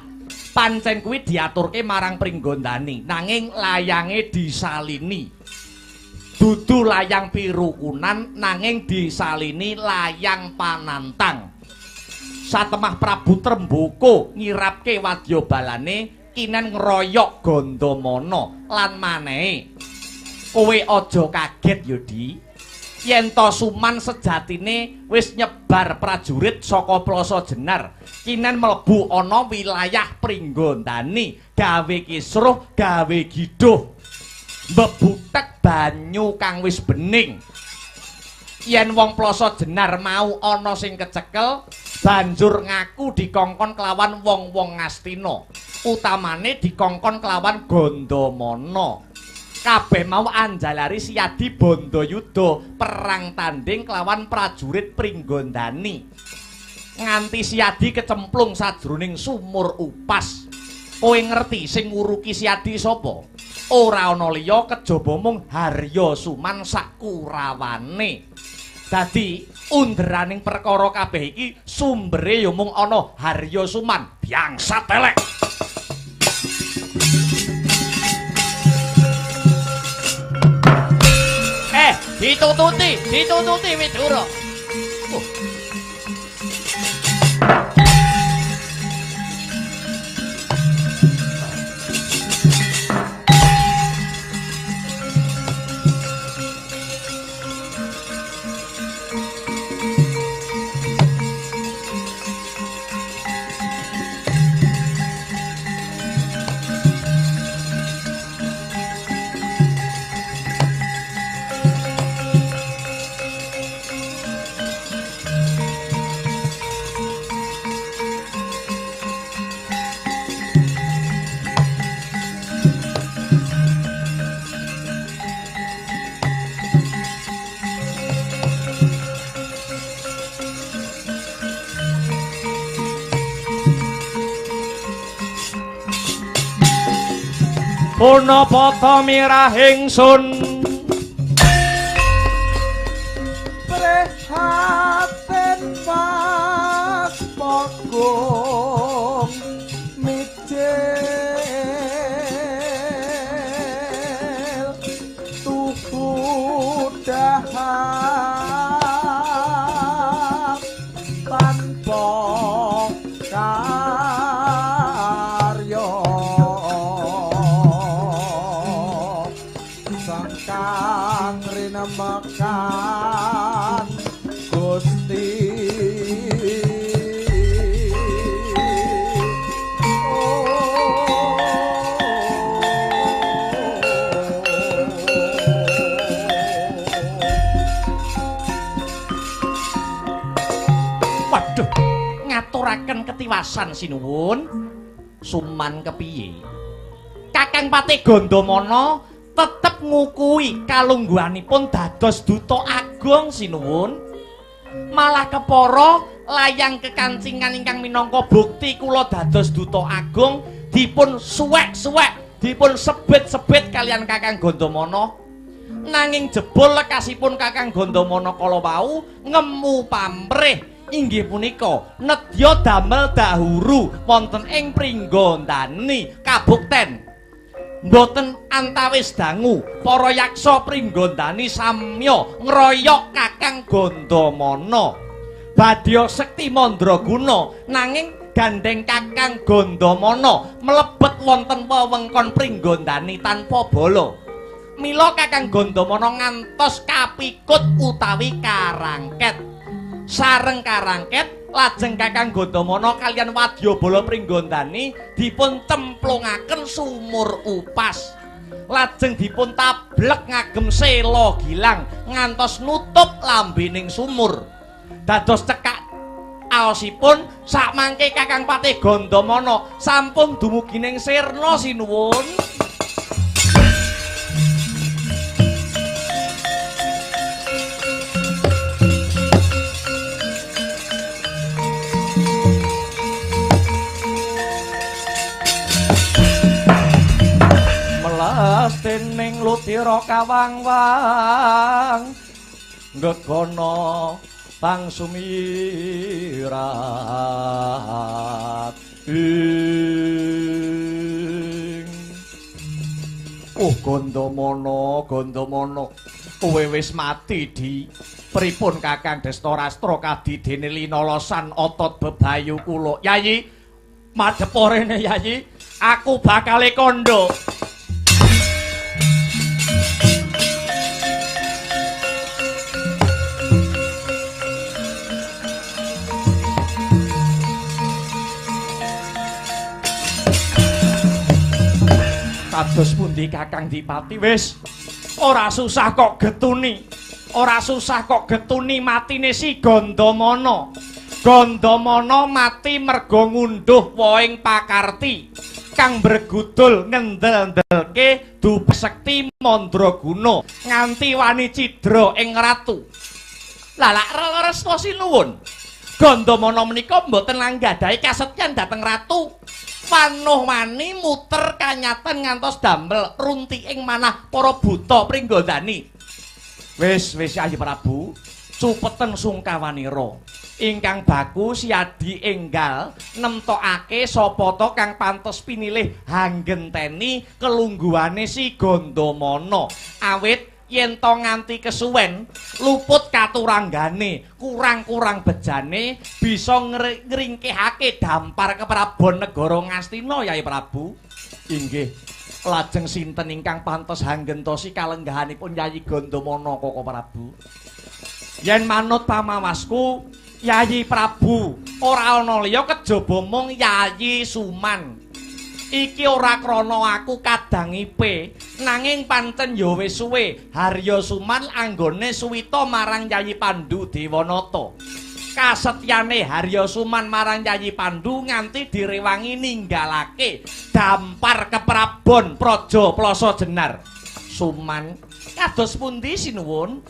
pancen kuwi diaturke marang Pringgondani, nanging layange disalini. Dudu layang pirukunan nanging disalini layang panantang. Satemah Prabu Tremboko ngirapke wadyabalane kinen ngeroyok Gandamana lan manehe. Kowe aja kaget ya, Di. Yen to Suman sejatine wis nyebar prajurit saka Plasa Jenar, kinen mlebu ana wilayah Pringgondani, gawe kisruh, gawe giduh. Mbebutek banyu kang wis bening. Yen wong Plasa Jenar mau ana sing kecekel, banjur ngaku dikongkon kelawan wong-wong Ngastina. Utamane dikongkon kelawan Gandamana. Kabeh mau anjalari Siadi Bandayuda perang tanding kelawan prajurit Pringgondani. Nganti Siadi kecemplung sajroning sumur upas. Kowe ngerti sing nguruki Siadi sapa? Ora ana liya kejaba mung Harya Suman sakurawane. Dadi underaning perkara kabeh iki sumbere ya mung ana Harya Suman. Bangsat elek. Ditututi Widura. Punapata mirah ingsun prihatin Mas Pogong mijil tuhu dahar tanpa karya kang rinemekan Gusti. Waduh, ngaturaken ketiwasan sinuwun. Suman kepiye? Kakang Patih Gandamana tetep ngukui kalungguhanipun dados duta agung sinuwun. Malah kepara layang kekancingan ingkang minangka bukti kula dados duta agung dipun suwek-suwek, dipun sebit-sebit kalian Kakang Gandamana. Nanging jebul lekasipun Kakang Gandamana kala wau ngemu pamrih inggih punika nedya damel dahuru wonten ing Pringgondani kabukten. Mboten antawis dangu para yaksa Pringgondani samya ngeroyok Kakang Gandamana badya sekti mandraguna nanging gandeng Kakang Gandamana mlebet wonten wewengkon Pringgondani tanpa bala. Mila Kakang Gandamana ngantos kapikut utawi karangket. Sareng karangket lajeng Kakang Gandamana kaliyan Wadyabala Pringgondani dipun cemplungaken sumur upas. Lajeng dipun tablek ngagem sela gilang ngantos nutup lambening sumur. Dados cekak aosipun sakmangke Kakang Patih Gandamana sampun dumugi ning sirna sinuwun. Melas dening lutira kawang-wang gegana pang sumirat ing Gandamana kowe wis mati di pripun Kakang Destarastra kadidene linalasan otot bebayu kula Yayi madhep rene Yayi aku bakal kandha. Kados pundi Kakang Dipati wis ora susah kok getuni matine si Gandamana. Gandamana mati merga ngunduh wohing pakarti kang bergudul ngendel-ndelke Dupsekti Mandraguna nganti wani cidra ing ratu. Lalak resta sinuwun Gandamana menika mboten langgadhahi kasetyan dhateng ratu. Panuh wani muter kanyatan ngantos damel runtiing manah para buta Pringgondani. Wis Yayi Prabu, cupeten sungkawanira. Ingkang baku siadi enggal nemtokake sapa ta kang pantes pinilih hanggenteni kelungguhane si Gandamana. Awit yen to nganti kesuwen luput katuranggane kurang-kurang bejane bisa ngringkihake dampar keprabon negara Ngastina Yayi Prabu. Inggih lajeng sinten ingkang pantes hanggentosi kalenggahanipun Yayi Gandamana Koko Prabu? Yen manut pamawasku Yayi Prabu ora ana liya kejaba mung Yayi Suman. Iki ora krana aku kadangipe, nanging pancen ya wis suwe Harya Suman anggone suwita marang Yayi Pandhu Dewanata. Kasetyane Harya Suman marang Yayi Pandhu nganti direwangi ninggalake dampar keprabon Praja Plasa Jenar. Suman kados pundi sinuwun?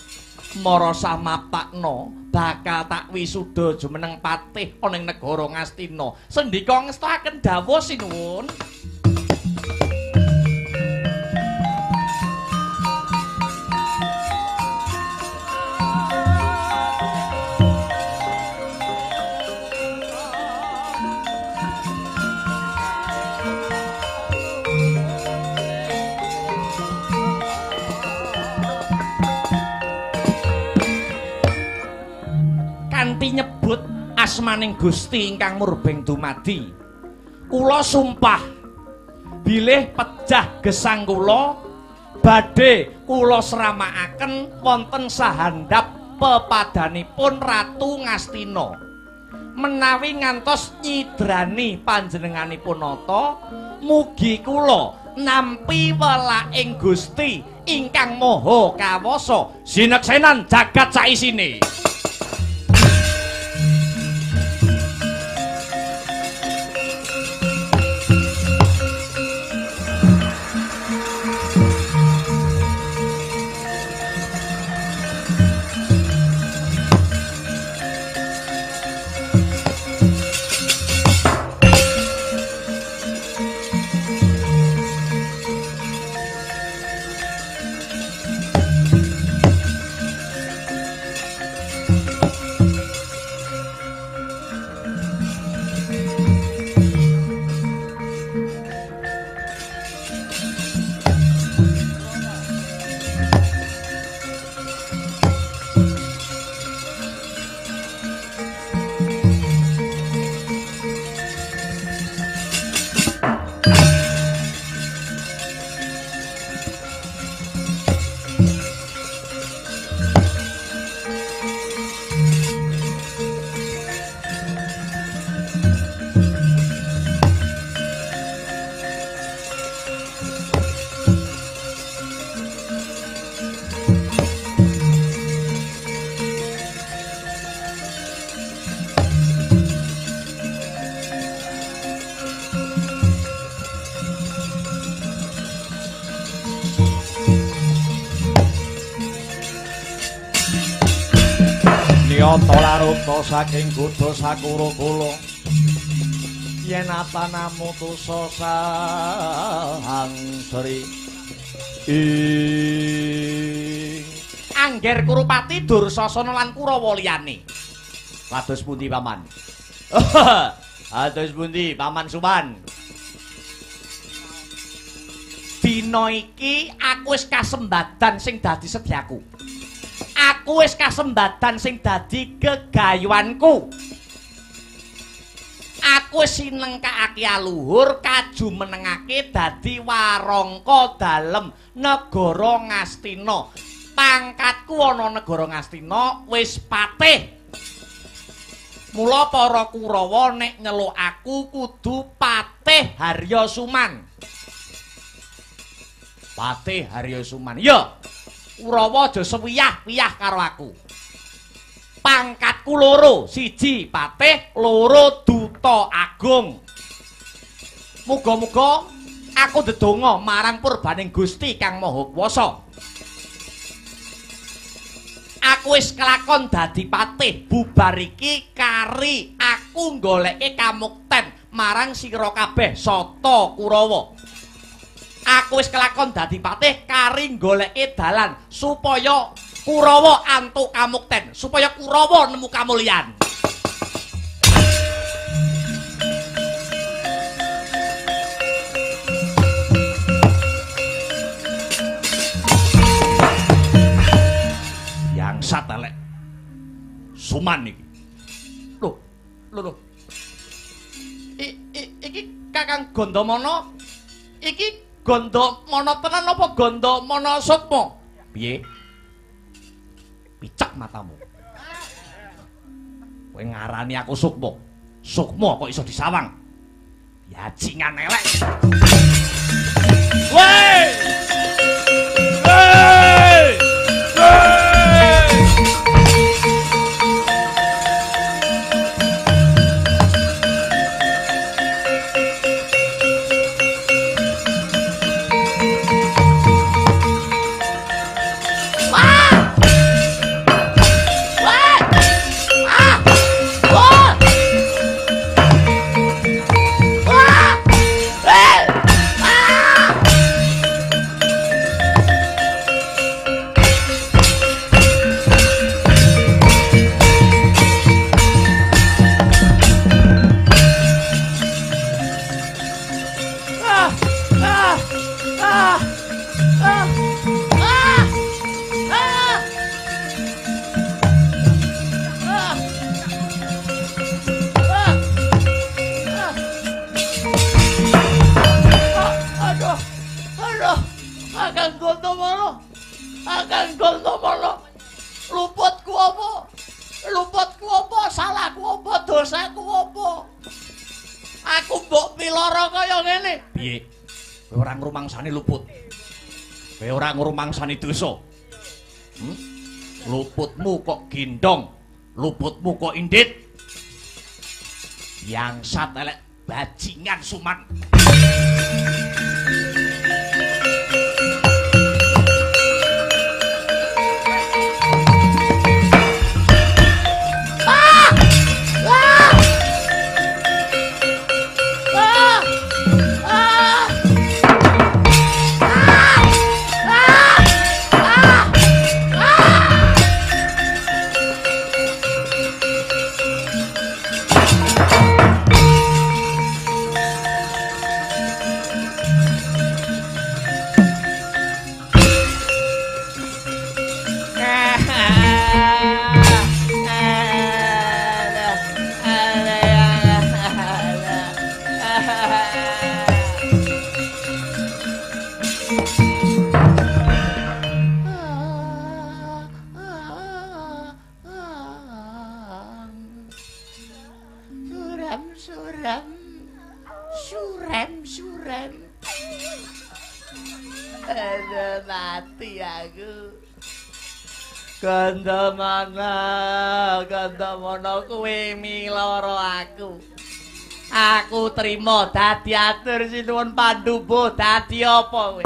Mara samapakna bakal tak wisuda jumeneng patih ana ing negara Ngastina. Sendika ngestakaken dawuh sinuwun. Nyebut asmaning Gusti ingkang murbeng dumadi, kula sumpah bilih pejah gesang kula badhe kula sramakaken wonten sahandap pepadanipun Ratu Ngastina. Menawi ngantos nyidrani panjenenganipun nata, mugi kula nampi welaking Gusti ingkang maha kawasa sineksenan jagat saisine. Yata laruta saking Gudha Sakura kula yen atanamu tusa sang Sri Angger Kurupati Dursasana lan Kurawa liyane. Kados pundi paman? Kados pundi paman Suman? Dina iki aku wis kasembadan sing dadi sedyaku. Aku wis kasembadan sing dadi gegayuhanku. Aku wis sinengkakake luhur kaju menengake dadi warangka dalem negara Ngastina. Pangkatku ana negara Ngastina wis patih. Mula para Kurawa nek nyeluk aku kudu Patih Harya Suman. Patih Harya Suman. Ya. Kurawa aja sewiyah-wiyah karo aku. Pangkatku loro, siji Patih, loro Duta Agung. Muga-muga aku ndedonga marang purbaning Gusti Kang Maha Kuwasa. Aku wis kelakon dadi patih, bubar iki kari aku goleke kamukten marang sira kabeh sata Kurawa. Aku wis kelakon dadi patih kari goleke dalan supaya Kurawa antuk kamukten, supaya Kurawa nemu kamulyan. Yangsat elek Suman iki. Lho. Iki Kakang Gandamana. Iki Gandamana tenan apa Gandamana Sukma? Piye? Picak matamu. Kowe ngarani aku Sukma. Sukma kok iso disawang? Bajingan elek. Woi! Kakang Gandamana. Luputku apa? Luputku apa? Salahku apa? Dosaku apa? Aku mbok pilara kaya ngene. Piye? Kowe ora ngrumangsani luput. Kowe ora ngrumangsani dosa. Luputmu kok gendong, luputmu kok indit. Yangsat elek bajingan Suman. Surem. Aduh, mati aku. Gandamana kuwi miloro aku. Aku trima dadi atur sinuwun Pandhuba dadi apa kowe?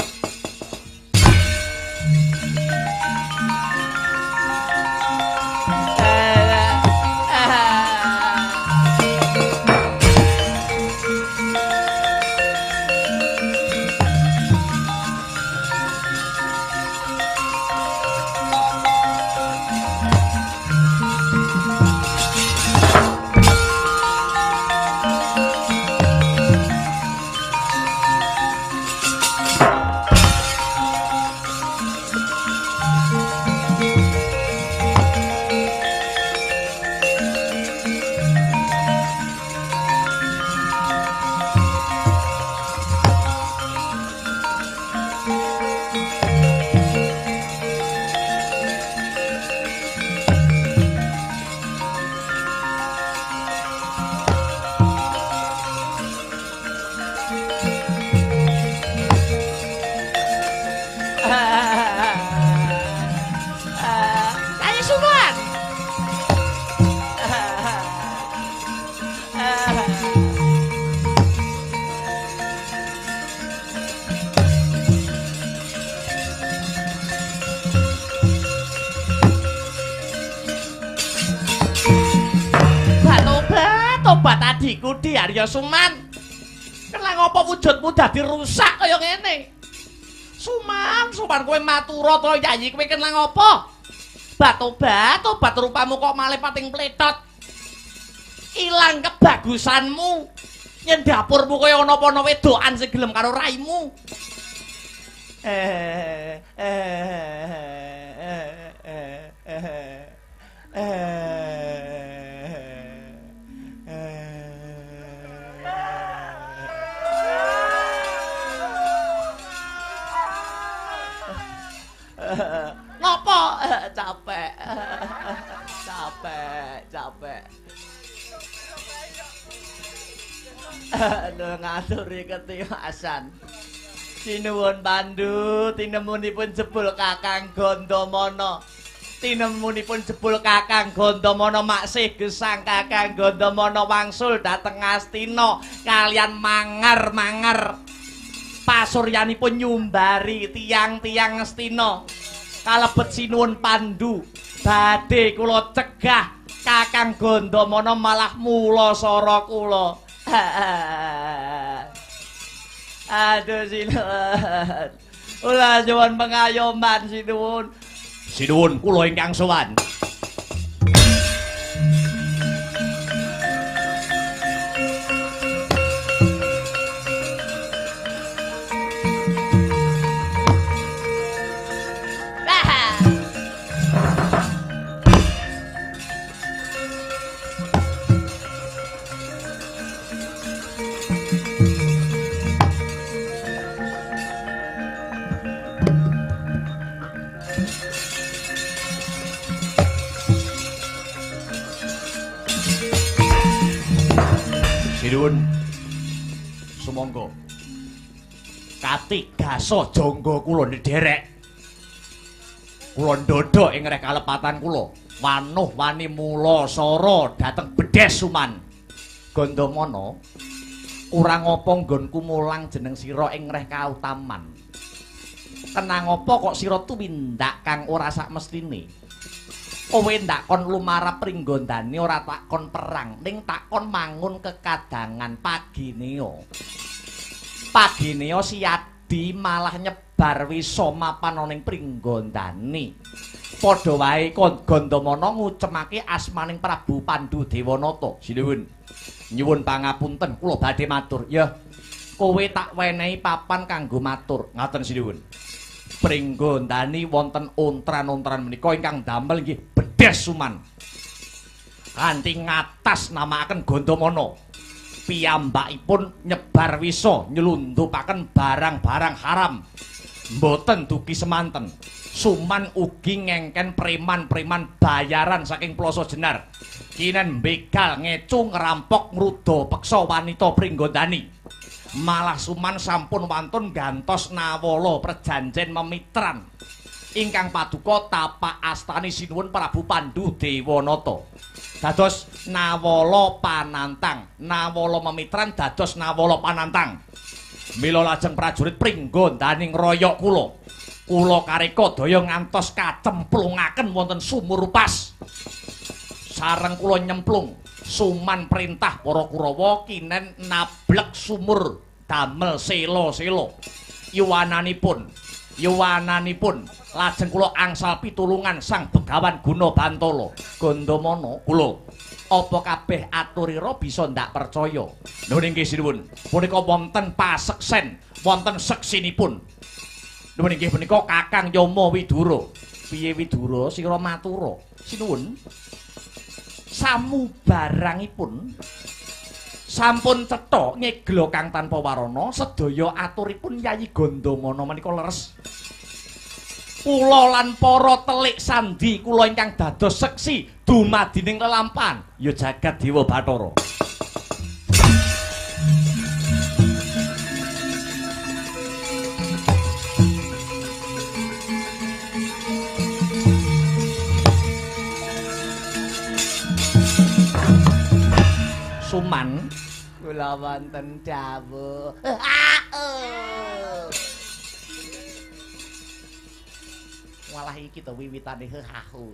tobat adikku Di Arya Suman. Kenapa ngopo wujudmu dadi rusak kaya ngene? Suman kowe matura to yayi kowe kenapa ngopo? Tobat rupamu kok malih pating pletot. Ilang kebagusanmu. Yen dapurmu kaya ana apa-ana wedokan sing gelem karo raimu. Ngopo? Capek. Aduh, ngaturi ketiwasan. Sinuwun Pandu, tinemunipun jebul Kakang Gandamana. Tinemunipun jebul Kakang Gandamana maksih gesang Kakang Gandamana wangsul dhateng Astina kalian mangar-mangar pasuryanipun nyumbari tiang-tiang Astina. Kalebet sinuwun Pandu, badhe kula cegah Kakang Gandamana malah mula sara kula. Aduh sinuwun. Ulah nyuwun pengayoman sinuwun. Sinuwun kula ingkang sowan. Sinuwun sumangga katigasa jangga kula ndherek kula ndodhok ing reh kalepatan kula wanuh wani mula sara dhateng Bedes Suman. Gandamana ora ngapa nggonku mulang jeneng sira ing reh kautaman. Kenang apa kok sira tumindak kang ora sak mestine? Kowe ndak kon lumarap Pringgondani ora takon perang, ning takon mangun kekadangan pagineo. Pagineo Siadi malah nyebar wisa mapan ning Pringgondani. Padha wae Gandamana ngucemake asmaning Prabu Pandu Dewanata. Sinuwun. Nyuwun pangapunten kula badhe matur. Ya, kowe tak wenehi papan kanggo matur. Ngaten sinuwun. Pringgondani wonten ontran-ontran menika ingkang damel nggih Bedes Suman. Kanthi ngatas namaaken Gandamana. Piyambakipun nyebar wisa nyelundupaken barang-barang haram. Mboten dugi semanten. Suman ugi ngengken preman-preman bayaran saking Plasa Jenar. Kinen begal ngecu ngerampok ngruda peksa wanita Pringgondani. Malah Suman sampun wantun gantos nawala perjanjen memitran ingkang paduka tapak astani sinuwun Prabu Pandu Dewanata. Dados nawala panantang, nawala memitran dados nawala panantang. Mila lajeng prajurit Pringgondani ngroyok kula. Kula kareka daya ngantos kacemplungaken wonten sumur pas. Sareng kula nyemplung. Suman perintah para Kurawa kinen nablek sumur damel sela-sela. Yuwananipun lajeng kula angsal pitulungan Sang Begawan Gunabantala. Gandamana kula apa kabeh aturira bisa ndak percaya. Lho nggih sinuwun. Punika wonten paseksen, wonten seksinipun. Lho nggih punika Kakang Yama Widura. Piye Widura sira matura? Sinuwun. Samubarangipun sampun cetha ngeglo kang tanpa warana sedaya aturipun Yayi Gandamana menika leres. Kula lan para telik sandi kula ingkang dados seksi dumadining lelampahan ya jagat Dewa Bathara. Suman kula wonten dawuh. Walah iki to wiwitane hahu.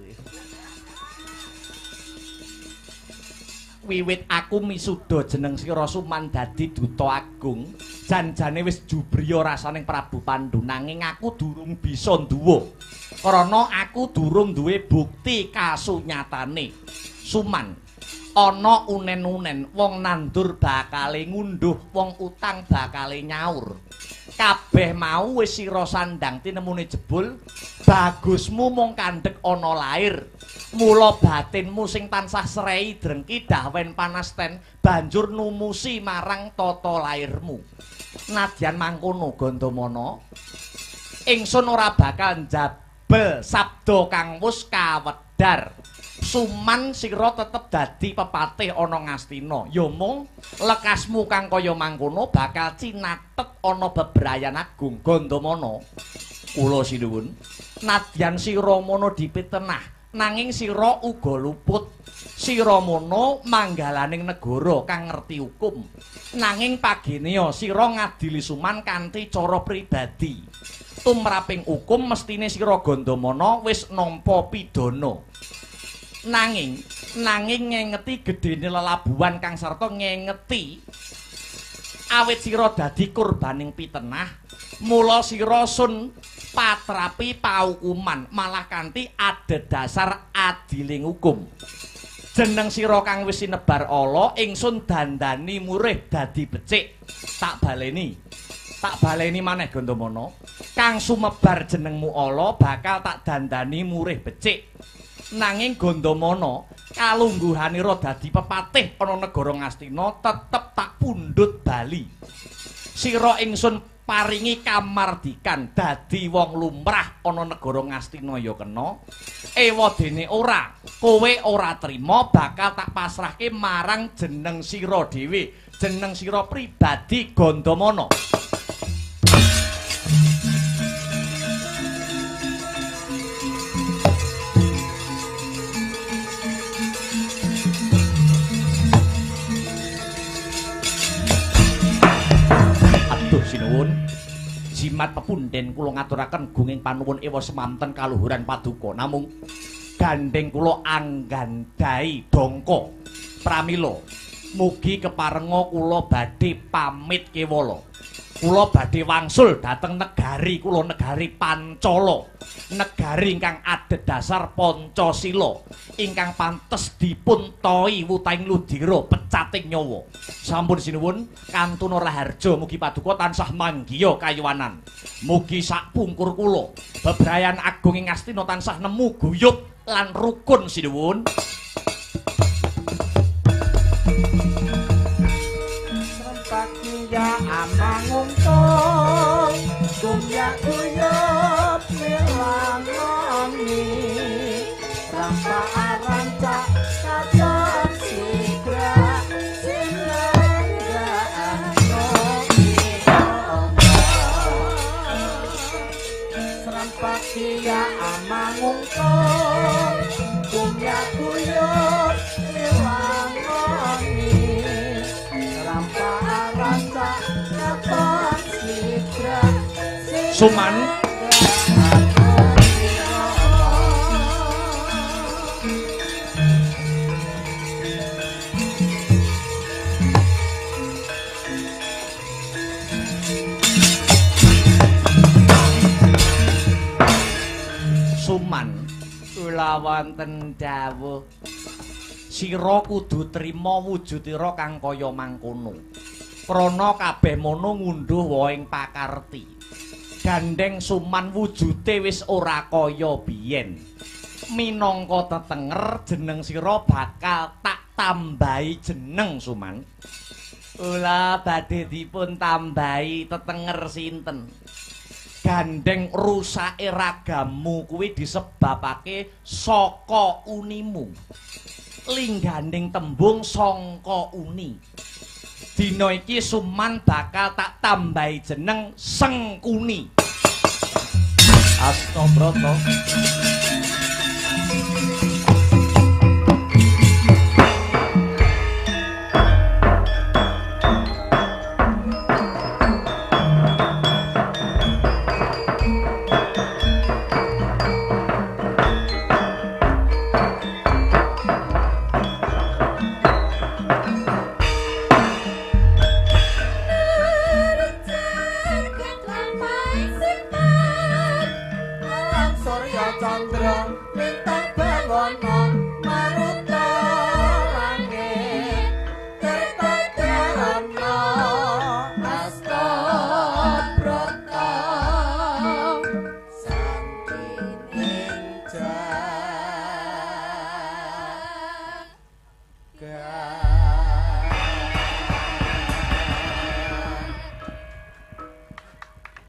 wiwit aku misuda jeneng sira Suman dadi duta agung, janjane wis jubriya rasaning Prabu Pandhu nanging aku durung bisa nduwa. Karana aku durung duwe bukti kasunyatane. Suman, ana unen-unen wong nandur bakale ngunduh, wong utang bakale nyaur. Kabeh mau wis sira sandang tinemune jebul, bagusmu mung kandhek ana lair. Mula batinmu sing tansah srei drengki dawen panasten banjur numusi marang tata lairmu. Nadyan mangkono Gandamana, ingsun ora bakal njabel sabda kang wus kawedhar. Suman sira tetep dadi pepatih ana Ngastina. Ya mung lekasmu kang kaya mangkono bakal cinathet ana bebrayan agung Gandamana. Kula sinuwun, nadyan sira mono dipitenah, nanging sira uga luput. Sira mono manggalaning negara kang ngerti hukum, nanging pagenea sira ngadili Suman kanthi cara pribadi. Tumraping hukum mestine sira Gandamana wis nampa pidana. Nanging ngengeti gedene lelabuhan kang sarta ngengeti awit sira dadi korbaning pitenah, mula sira sun patrapi paukuman malah kanthi adhedhasar adiling hukum. Jeneng sira kang wis sinebar ala ingsun dandani murih dadi becik. Tak baleni maneh Gandamana, kang sumebar jenengmu ala bakal tak dandani murih becik. Nanging Gandamana, kalungguhanira dadi pepatih ana negara Ngastina tetep tak pundhut bali. Sira ingsun paringi kamardikan dadi wong lumrah ana negara Ngastina ya kena. Ewadene ora, kowe ora trima bakal tak pasrahke marang jeneng sira dhewe, jeneng sira pribadi Gandamana. Sinuwun, jimat pepunden kula ngaturaken gunging panuwun ewa semanten kaluhuran paduka. Namung gandeng kula anggandhahi dangka pramila mugi keparenga kula badhe pamit kewala. Kula badhe wangsul dhateng negari kula, negari Pancala, negari ingkang adhedhasar Pancasila, ingkang pantes dipun tohi wutaing ludira pecating nyawa. Sampun sinuwun, kantun raharja mugi paduka tansah manggiya kayuwanan. Mugi sak pungkur kula bebrayan agung ing Ngastina tansah nemu guyub lan rukun sinuwun. Ya amang untung kumyak kuyup milangoni rampa arancak kacan sigra sinangga anomi serampak ya amang untung kumyak kuyup milangoni Suman, kula wonten dawuh sira kudu trima wujudira kang kaya mangkono. Prana kabeh mono ngunduh waing pakarti. Gandeng Suman wujude wis ora kaya biyen. Minangka tetenger jeneng sira bakal tak tambahi jeneng Suman. Kula badhe dipun tambahi tetenger sinten? Gandeng rusake ragamu kuwi disebabake saka unimu. Lingganing tembung sangka uni. Dina iki Suman bakal tak tambahi jeneng Sengkuni. Astabrata.